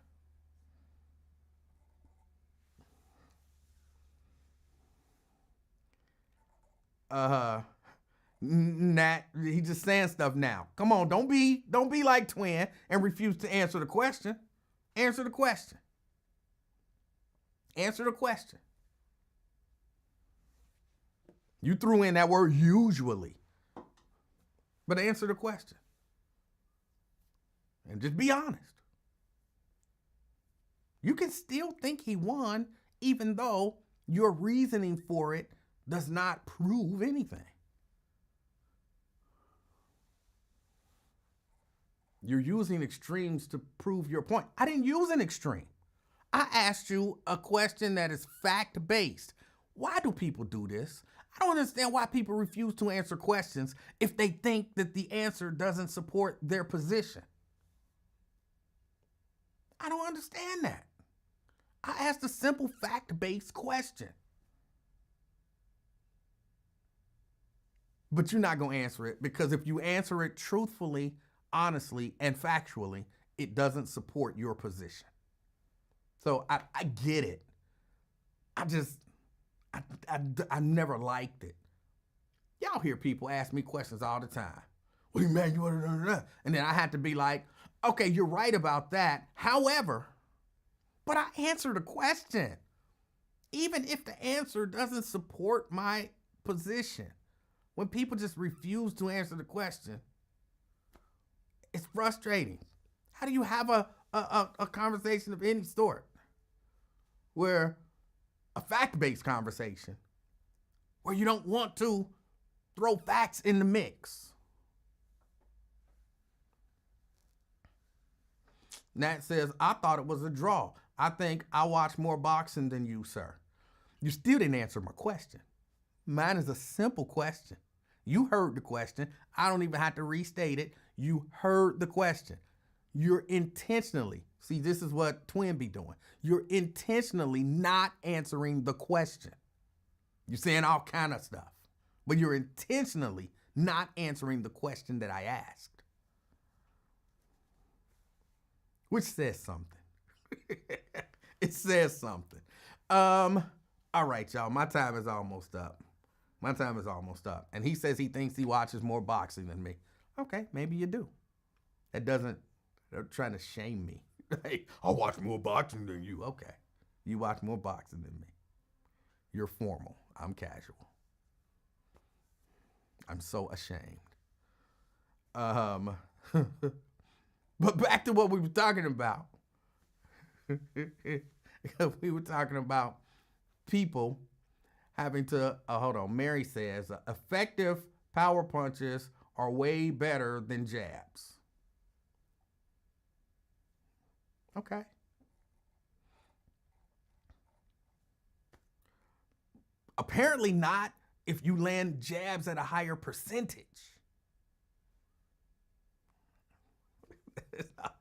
Nat, he just saying stuff now. Come on, don't be like Twin and refuse to answer the question. Answer the question. Answer the question. You threw in that word usually. But answer the question. And just be honest. You can still think he won, even though your reasoning for it does not prove anything. You're using extremes to prove your point. I didn't use an extreme. I asked you a question that is fact-based. Why do people do this? I don't understand why people refuse to answer questions if they think that the answer doesn't support their position. I don't understand that. I asked a simple fact-based question. But you're not going to answer it because if you answer it truthfully, honestly, and factually, it doesn't support your position. So I get it. I never liked it. Y'all hear people ask me questions all the time. What do you mean? And then I had to be like, okay, you're right about that. However, but I answered a question. Even if the answer doesn't support my position. When people just refuse to answer the question, it's frustrating. How do you have a conversation of any sort where a fact-based conversation where you don't want to throw facts in the mix? Nat says, I thought it was a draw. I think I watch more boxing than you, sir. You still didn't answer my question. Mine is a simple question. You heard the question. I don't even have to restate it. You heard the question. You're intentionally, see, this is what Twin be doing. You're intentionally not answering the question. You're saying all kind of stuff, but you're intentionally not answering the question that I asked. Which says something. It says something. All right, y'all, my time is almost up. My time is almost up. And he says he thinks he watches more boxing than me. Okay, maybe you do. That doesn't, they're trying to shame me. Hey, I watch more boxing than you. Okay, you watch more boxing than me. You're formal. I'm casual. I'm so ashamed. But back to what we were talking about. We were talking about people having to, hold on, Mary says, effective power punches are way better than jabs. Okay. Apparently not if you land jabs at a higher percentage. It's not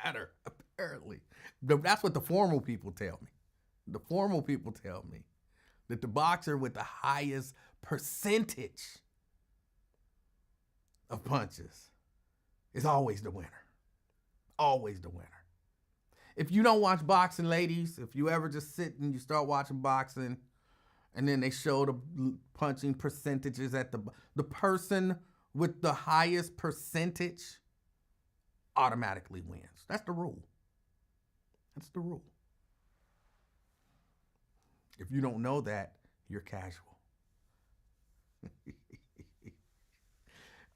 matter, apparently. That's what the formal people tell me. The formal people tell me that the boxer with the highest percentage of punches is always the winner. Always the winner. If you don't watch boxing, ladies, if you ever just sit and you start watching boxing and then they show the punching percentages at the person with the highest percentage automatically wins. That's the rule. That's the rule. If you don't know that, you're casual.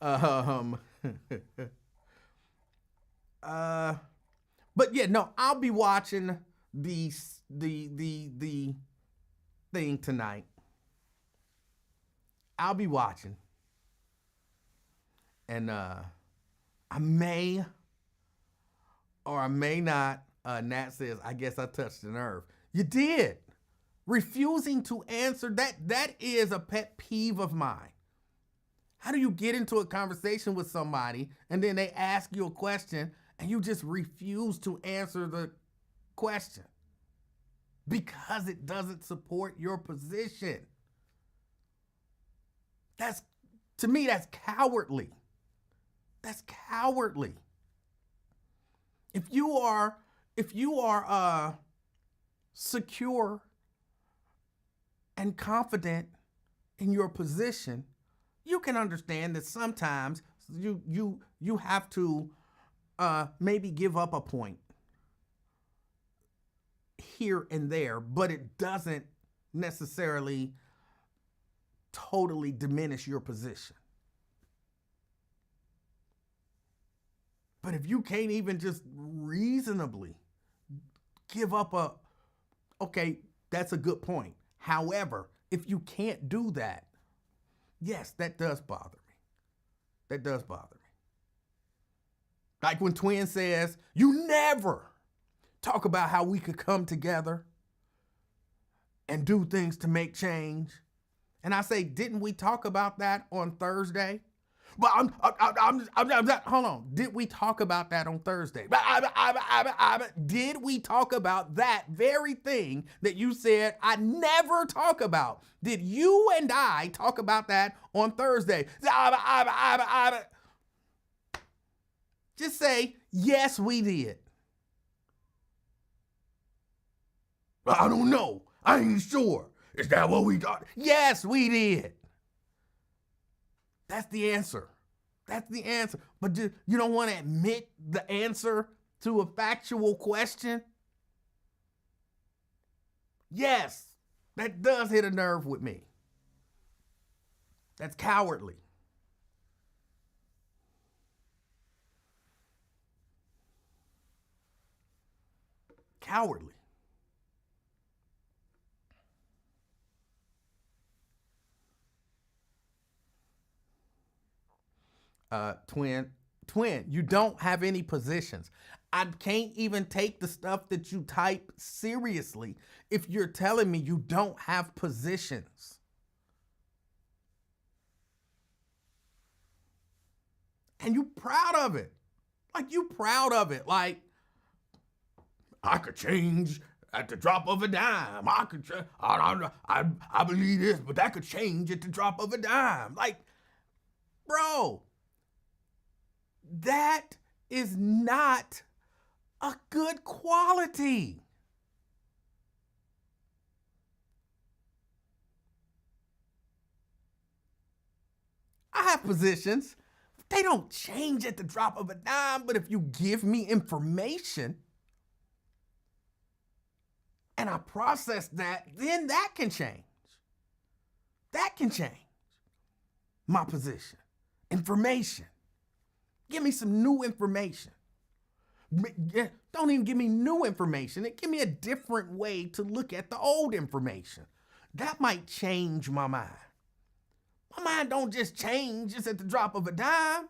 But yeah, no, I'll be watching the thing tonight. I'll be watching. And I may or I may not. Nat says, I guess I touched the nerve. You did. Refusing to answer, that is a pet peeve of mine. How do you get into a conversation with somebody and then they ask you a question and you just refuse to answer the question? Because it doesn't support your position. To me, that's cowardly. That's cowardly. If you are secure and confident in your position, you can understand that sometimes you have to maybe give up a point here and there, but it doesn't necessarily totally diminish your position. But if you can't even just reasonably give up okay, that's a good point. However, if you can't do that, yes, that does bother me. That does bother me. Like when Twin says, you never talk about how we could come together and do things to make change. And I say, didn't we talk about that on Thursday? But hold on. Did we talk about that on Thursday? Did we talk about that very thing that you said I never talk about? Did you and I talk about that on Thursday? Just say, yes, we did. I don't know. I ain't sure. Is that what we thought? Yes, we did. That's the answer. That's the answer. But you don't want to admit the answer to a factual question? Yes, that does hit a nerve with me. That's cowardly. Cowardly. Twin, you don't have any positions. I can't even take the stuff that you type seriously if you're telling me you don't have positions. And you proud of it. Like, you proud of it. Like, I could change at the drop of a dime. I believe this, but that could change at the drop of a dime. Like, bro, that is not a good quality. I have positions. They don't change at the drop of a dime, but if you give me information and I process that, then that can change. That can change my position. Information. Give me some new information. Don't even give me new information. Give me a different way to look at the old information. That might change my mind. My mind don't just change just at the drop of a dime.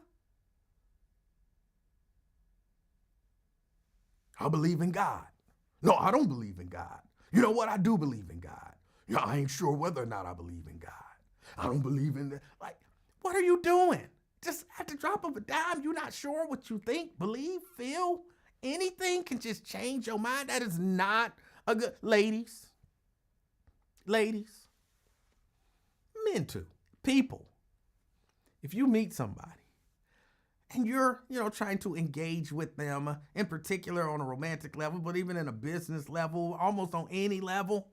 I believe in God. No, I don't believe in God. You know what? I do believe in God. You know, I ain't sure whether or not I believe in God. I don't believe in the, like, what are you doing? Just at the drop of a dime, you're not sure what you think, believe, feel. Anything can just change your mind. That is not a good, ladies, men too, people. If you meet somebody and you're, trying to engage with them, in particular on a romantic level, but even in a business level, almost on any level,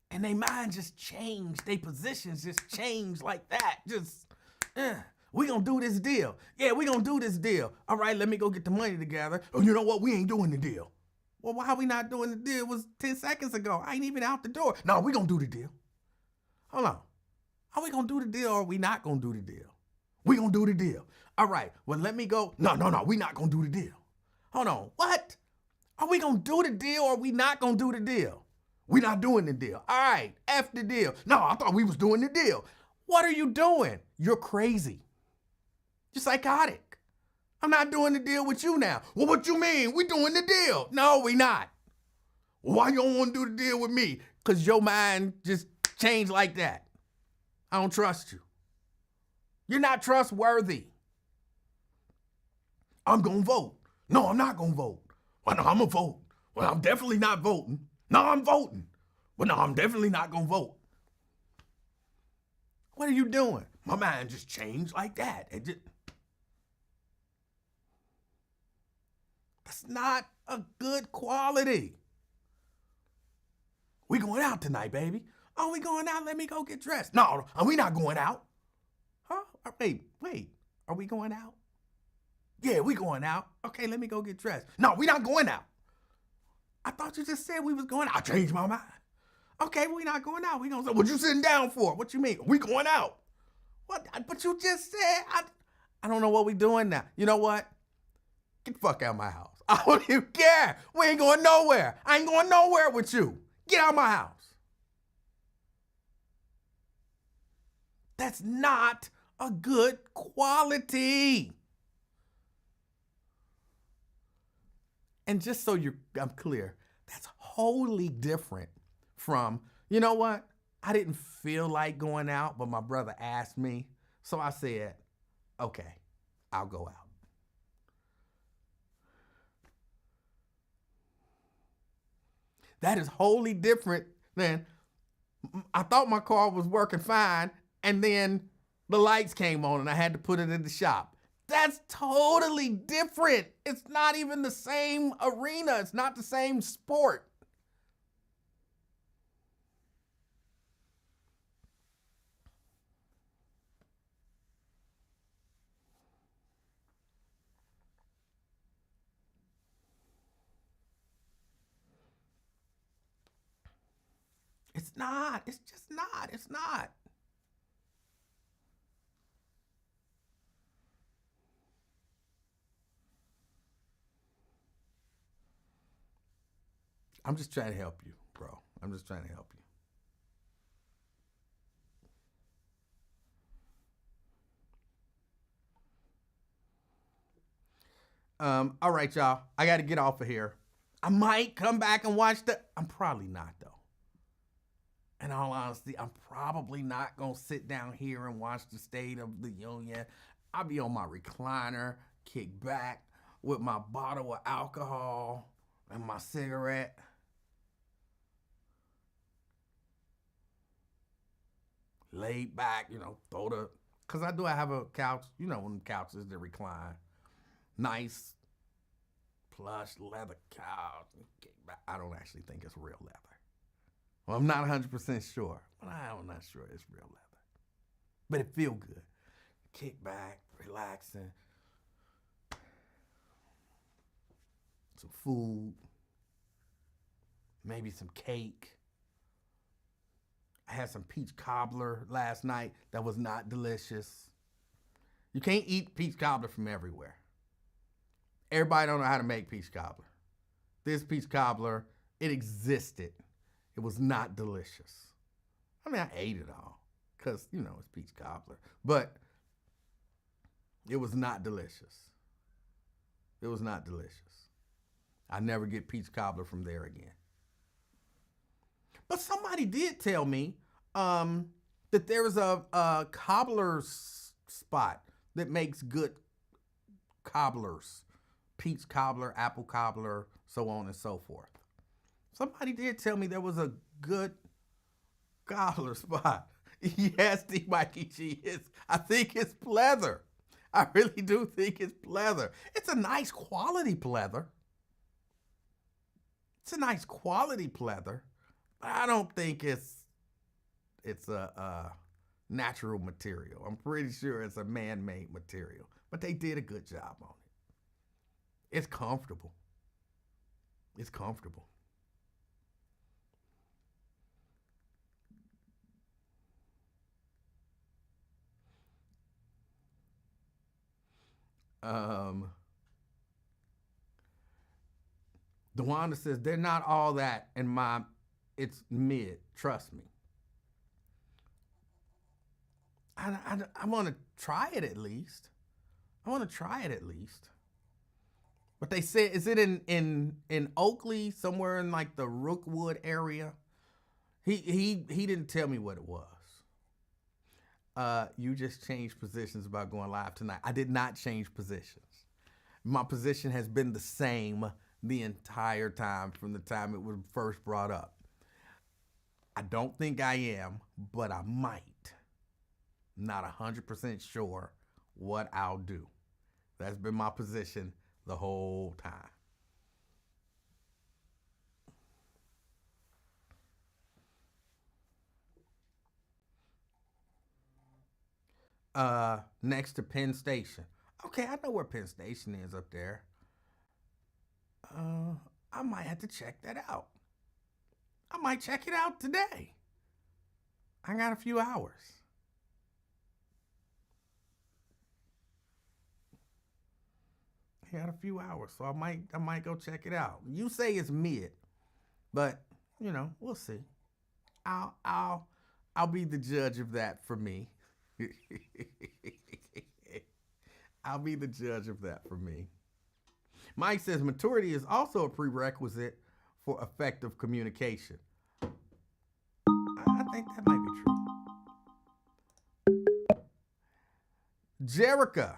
and their mind just changed, their positions just changed like that. We gonna do this deal. Yeah, we gonna do this deal. All right, let me go get the money together. Oh, you know what? We ain't doing the deal. Well, why are we not doing the deal? It was 10 seconds ago. I ain't even out the door. No, we gonna do the deal. Hold on. Are we gonna do the deal or are we not gonna do the deal? We gonna do the deal. All right, well, let me go. No, we not gonna do the deal. Hold on, what? Are we gonna do the deal or are we not gonna do the deal? We not doing the deal. All right, F the deal. No, I thought we was doing the deal. What are you doing? You're crazy. You're psychotic. I'm not doing the deal with you now. Well, what you mean? We doing the deal. No, we not. Well, why you don't want to do the deal with me? Because your mind just changed like that. I don't trust you. You're not trustworthy. I'm going to vote. No, I'm not going to vote. Well, no, I'm going to vote. Well, I'm definitely not voting. No, I'm voting. Well, no, I'm definitely not going to vote. What are you doing? My mind just changed like that. That's not a good quality. We going out tonight, baby. Oh, we going out? Let me go get dressed. No, we not going out. Huh? Wait. Are we going out? Yeah, we going out. Okay, let me go get dressed. No, we not going out. I thought you just said we was going out. I changed my mind. Okay, we not going out. We gonna say, what you sitting down for? What you mean? We going out. What? But you just said, I don't know what we doing now. You know what? Get the fuck out of my house. I don't even care. We ain't going nowhere. I ain't going nowhere with you. Get out of my house. That's not a good quality. And just so I'm clear, that's wholly different from, you know what? I didn't feel like going out, but my brother asked me. So I said, okay, I'll go out. That is wholly different than I thought my car was working fine, and then the lights came on and I had to put it in the shop. That's totally different. It's not even the same arena. It's not the same sport. It's not. It's just not. It's not. I'm just trying to help you, bro. I'm just trying to help you. All right, y'all. I got to get off of here. I might come back and watch I'm probably not, though. In all honesty, I'm probably not going to sit down here and watch the State of the Union. I'll be on my recliner, kick back with my bottle of alcohol and my cigarette. Laid back, because I have a couch, one of them couches that recline. Nice, plush leather couch. I don't actually think it's real leather. Well, I'm not 100% sure, but I'm not sure it's real leather. But it feels good. Kick back, relaxing. Some food. Maybe some cake. I had some peach cobbler last night that was not delicious. You can't eat peach cobbler from everywhere. Everybody don't know how to make peach cobbler. This peach cobbler, it existed. It was not delicious. I mean, I ate it all because, it's peach cobbler. But it was not delicious. It was not delicious. I never get peach cobbler from there again. But somebody did tell me that there is a cobbler spot that makes good cobblers. Peach cobbler, apple cobbler, so on and so forth. Somebody did tell me there was a good cobbler spot. Yes, D. Mikey G. I think it's pleather. I really do think it's pleather. It's a nice quality pleather. It's a nice quality pleather. But I don't think it's a natural material. I'm pretty sure it's a man-made material. But they did a good job on it. It's comfortable. It's comfortable. DeWanda says, they're not all that it's mid, trust me. I want to try it at least. But they said, is it in Oakley, somewhere in like the Rookwood area? He didn't tell me what it was. You just changed positions about going live tonight. I did not change positions. My position has been the same the entire time from the time it was first brought up. I don't think I am, but I might. Not 100% sure what I'll do. That's been my position the whole time. Next to Penn Station. Okay, I know where Penn Station is up there. I might have to check that out. I might check it out today. I got a few hours. So I might go check it out. You say it's mid, but we'll see. I'll be the judge of that for me. I'll be the judge of that for me. Mike says maturity is also a prerequisite for effective communication. I think that might be true. Jerica.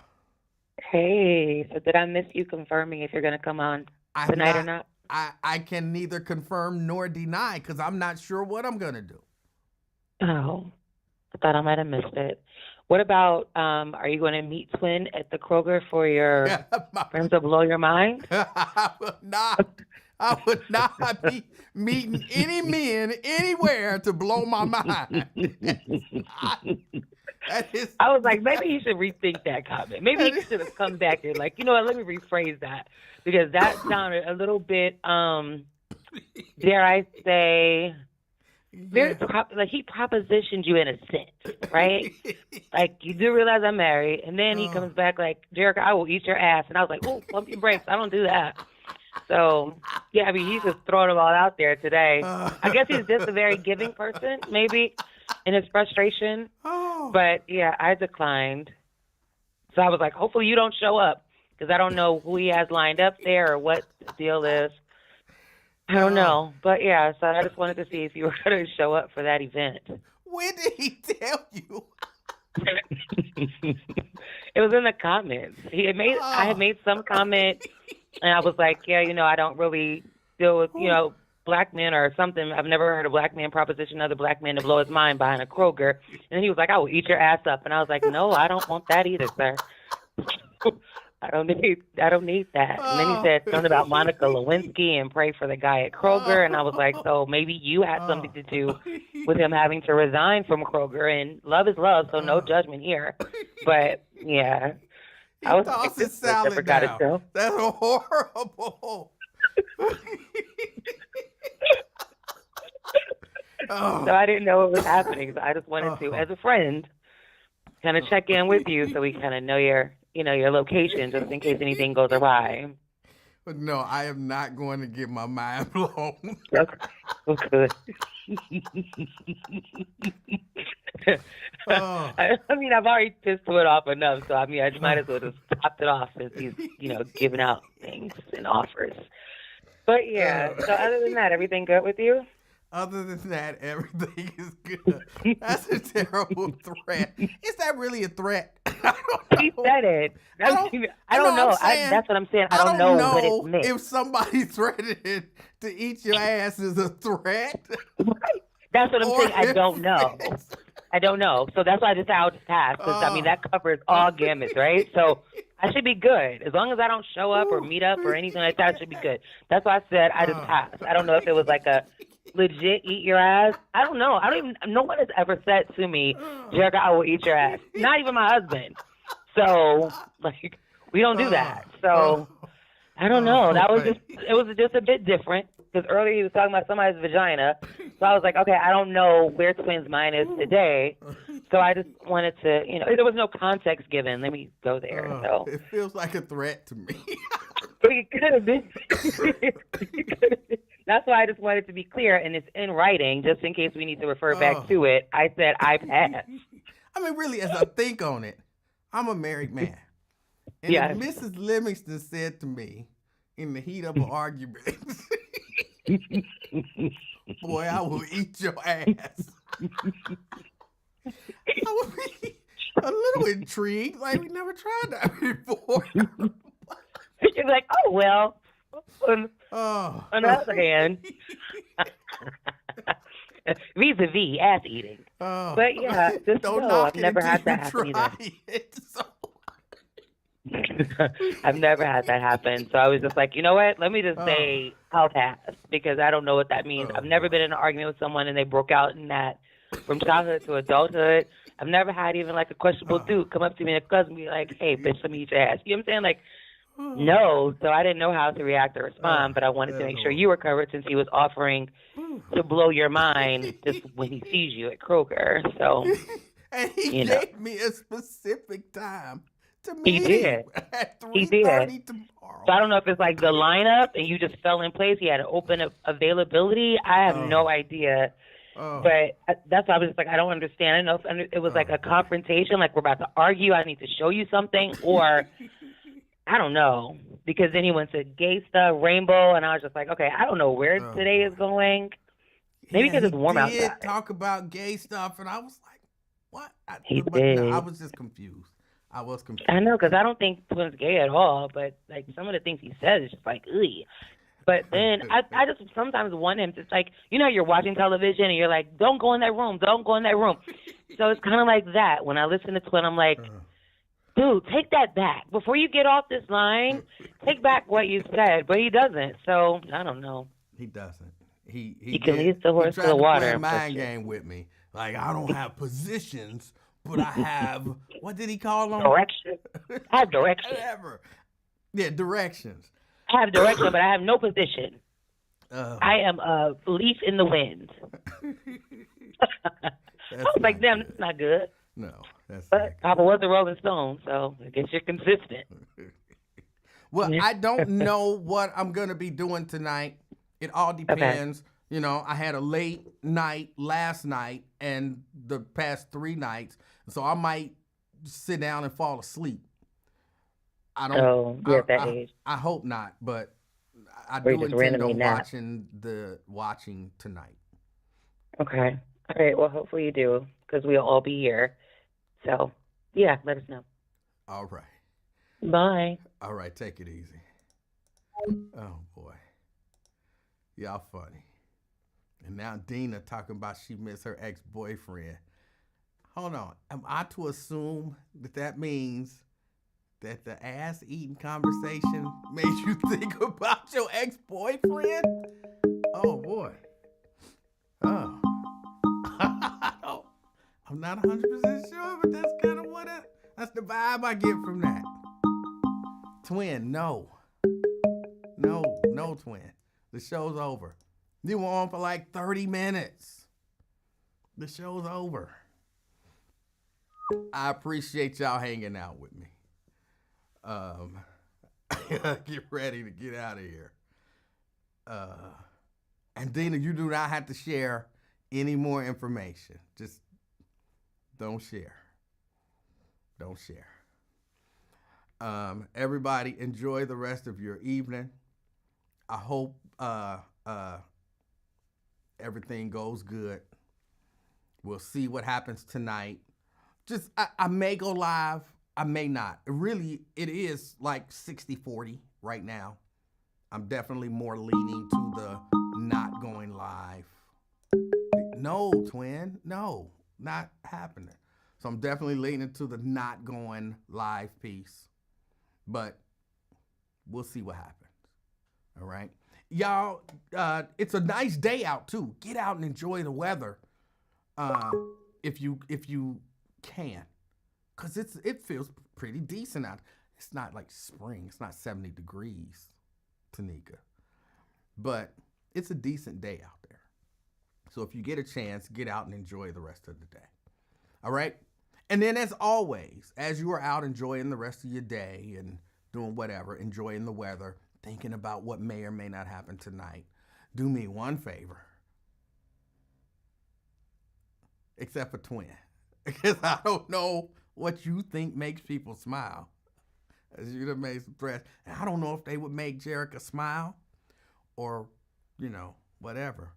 Hey, so did I miss you confirming if you're going to come on tonight or not? I can neither confirm nor deny because I'm not sure what I'm going to do. Oh, I thought I might have missed it. What about, are you going to meet Twin at the Kroger for your Friends to Blow Your Mind? I would not be meeting any men anywhere to blow my mind. I was like, maybe he should rethink that comment. Maybe he should have come back and like, you know what, let me rephrase that. Because that sounded a little bit, dare I say, very like he propositioned you in a sense, right? Like you do realize I'm married, and then he comes back like, Jerica, I will eat your ass, and I was like, oh, pump your brakes, I don't do that. So yeah, I mean, he's just throwing it all out there today. I guess he's just a very giving person, maybe, in his frustration. But yeah, I declined. So I was like, hopefully you don't show up because I don't know who he has lined up there or what the deal is. I don't know. But yeah, so I just wanted to see if you were going to show up for that event. When did he tell you? It was in the comments. I had made some comment, and I was like, yeah, I don't really deal with, black men or something. I've never heard a black man proposition another black man to blow his mind behind a Kroger. And then he was like, I will eat your ass up. And I was like, no, I don't want that either, sir. I don't need that. And then he said something about Monica Lewinsky and pray for the guy at Kroger. And I was like, so maybe you had something to do with him having to resign from Kroger. And love is love, so no judgment here. But yeah, I was like, this salad down. That's horrible. So I didn't know what was happening. So I just wanted to, as a friend, kind of check in with you so we kind of know your location just in case anything goes awry. But no, I am not going to get my mind blown. Okay. I mean, I've already pissed it off enough, so I mean, I might as well just top it off since he's, giving out things and offers. But yeah, so other than that, everything good with you? Other than that, everything is good. That's a terrible threat. Is that really a threat? He said it. I don't know. That's what I'm saying. I don't know what it meant. If somebody threatened to eat your ass is a threat. Right. That's what I'm saying. I don't know. I don't know. So that's why I just said I'll just pass. Because, I mean, that covers all gamuts, right? So I should be good. As long as I don't show up or meet up or anything like that, I should be good. That's why I said I just pass. I don't know if it was like a legit eat your ass. I don't know. No one has ever said to me, Jerica, I will eat your ass. Not even my husband. So, like, we don't do that. So, I don't know. It was just a bit different. Because earlier he was talking about somebody's vagina. So I was like, okay, I don't know where Twin's mind is today. So I just wanted to, there was no context given. Let me go there. So it feels like a threat to me. It could have been. That's why I just wanted to be clear, and it's in writing, just in case we need to refer back to it. I said I passed. I mean, really, as I think on it, I'm a married man. And if Mrs. Livingston said to me in the heat of an argument, boy, I will eat your ass. I would be a little intrigued. Like, we never tried that before. You're like, oh, well. On the other hand, vis-a-vis ass eating. But yeah, just know I've never had that happen either. I've never had that happen. So I was just like, you know what? Let me just say I'll pass because I don't know what that means. I've never been in an argument with someone and they broke out in that from childhood to adulthood. I've never had even like a questionable dude come up to me and a cousin be like, hey, bitch, let me eat your ass. You know what I'm saying? Like, No, so I didn't know how to react or respond, but I wanted to make sure you were covered since he was offering to blow your mind just when he sees you at Kroger. So, and he gave me a specific time to He meet did. him at He did. 3:30 tomorrow. So I don't know if it's like the lineup and you just fell in place. He had an open availability. I have no idea. But that's why I was just like, I don't understand. I don't know if it was like a confrontation, like we're about to argue, I need to show you something, or I don't know. Because then he went to gay stuff, rainbow, and I was just like, okay, I don't know where today is going. Maybe because it's warm outside. He did talk about gay stuff, and I was like, what? He did. No, I was just confused. I was confused. I know, because I don't think Twin's gay at all, but like some of the things he says is just like, ugh. But then I just sometimes want him to, like, you know, you're watching television and you're like, don't go in that room, don't go in that room. So it's kind of like that. When I listen to Twin, I'm like, dude, take that back. Before you get off this line, take back what you said. But he doesn't. So I don't know. He doesn't. He can lead the horse to the water. He tried to play a mind game with me. Like, I don't have positions, but I have, what did he call them? Direction. I have direction. Whatever. Yeah, directions. I have direction, but I have no position. I am a leaf in the wind. I was like, damn, that's not good. No, that's but not good. Papa was a Rolling Stone, so I guess you're consistent. Well, I don't know what I'm going to be doing tonight. It all depends. Okay. You know, I had a late night last night and the past 3 nights, so I might sit down and fall asleep. I don't. Oh, you're at that age. I hope not, but I do intend on watching tonight. Okay. All right. Well, hopefully you do, because we'll all be here. So, yeah, let us know. All right. Bye. All right. Take it easy. Oh boy, y'all funny. And now Dina talking about she missed her ex-boyfriend. Hold on. Am I to assume that means that the ass-eating conversation made you think about your ex-boyfriend? Oh, boy. Oh. I'm not 100% sure, but that's kind of that's the vibe I get from that. Twin, no. No, Twin. The show's over. You were on for like 30 minutes. The show's over. I appreciate y'all hanging out with me. Get ready to get out of here. And Dina, you do not have to share any more information. Just don't share. Don't share. Everybody, enjoy the rest of your evening. I hope everything goes good. We'll see what happens tonight. I may go live. I may not. It is like 60-40 right now. I'm definitely more leaning to the not going live. No, Twin. No, not happening. So I'm definitely leaning to the not going live piece. But we'll see what happens. All right. Y'all, it's a nice day out too. Get out and enjoy the weather. If you can. Cause it feels pretty decent out. It's not like spring. It's not 70 degrees, Tanika. But it's a decent day out there. So if you get a chance, get out and enjoy the rest of the day. All right? And then as always, as you are out enjoying the rest of your day and doing whatever, enjoying the weather, thinking about what may or may not happen tonight, do me one favor. Except for Twin. Because I don't know what you think makes people smile. As you'd have made some threats. And I don't know if they would make Jerica smile or, whatever.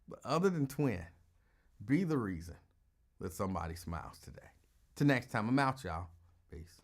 But other than Twin, be the reason that somebody smiles today. Till next time, I'm out, y'all. Peace.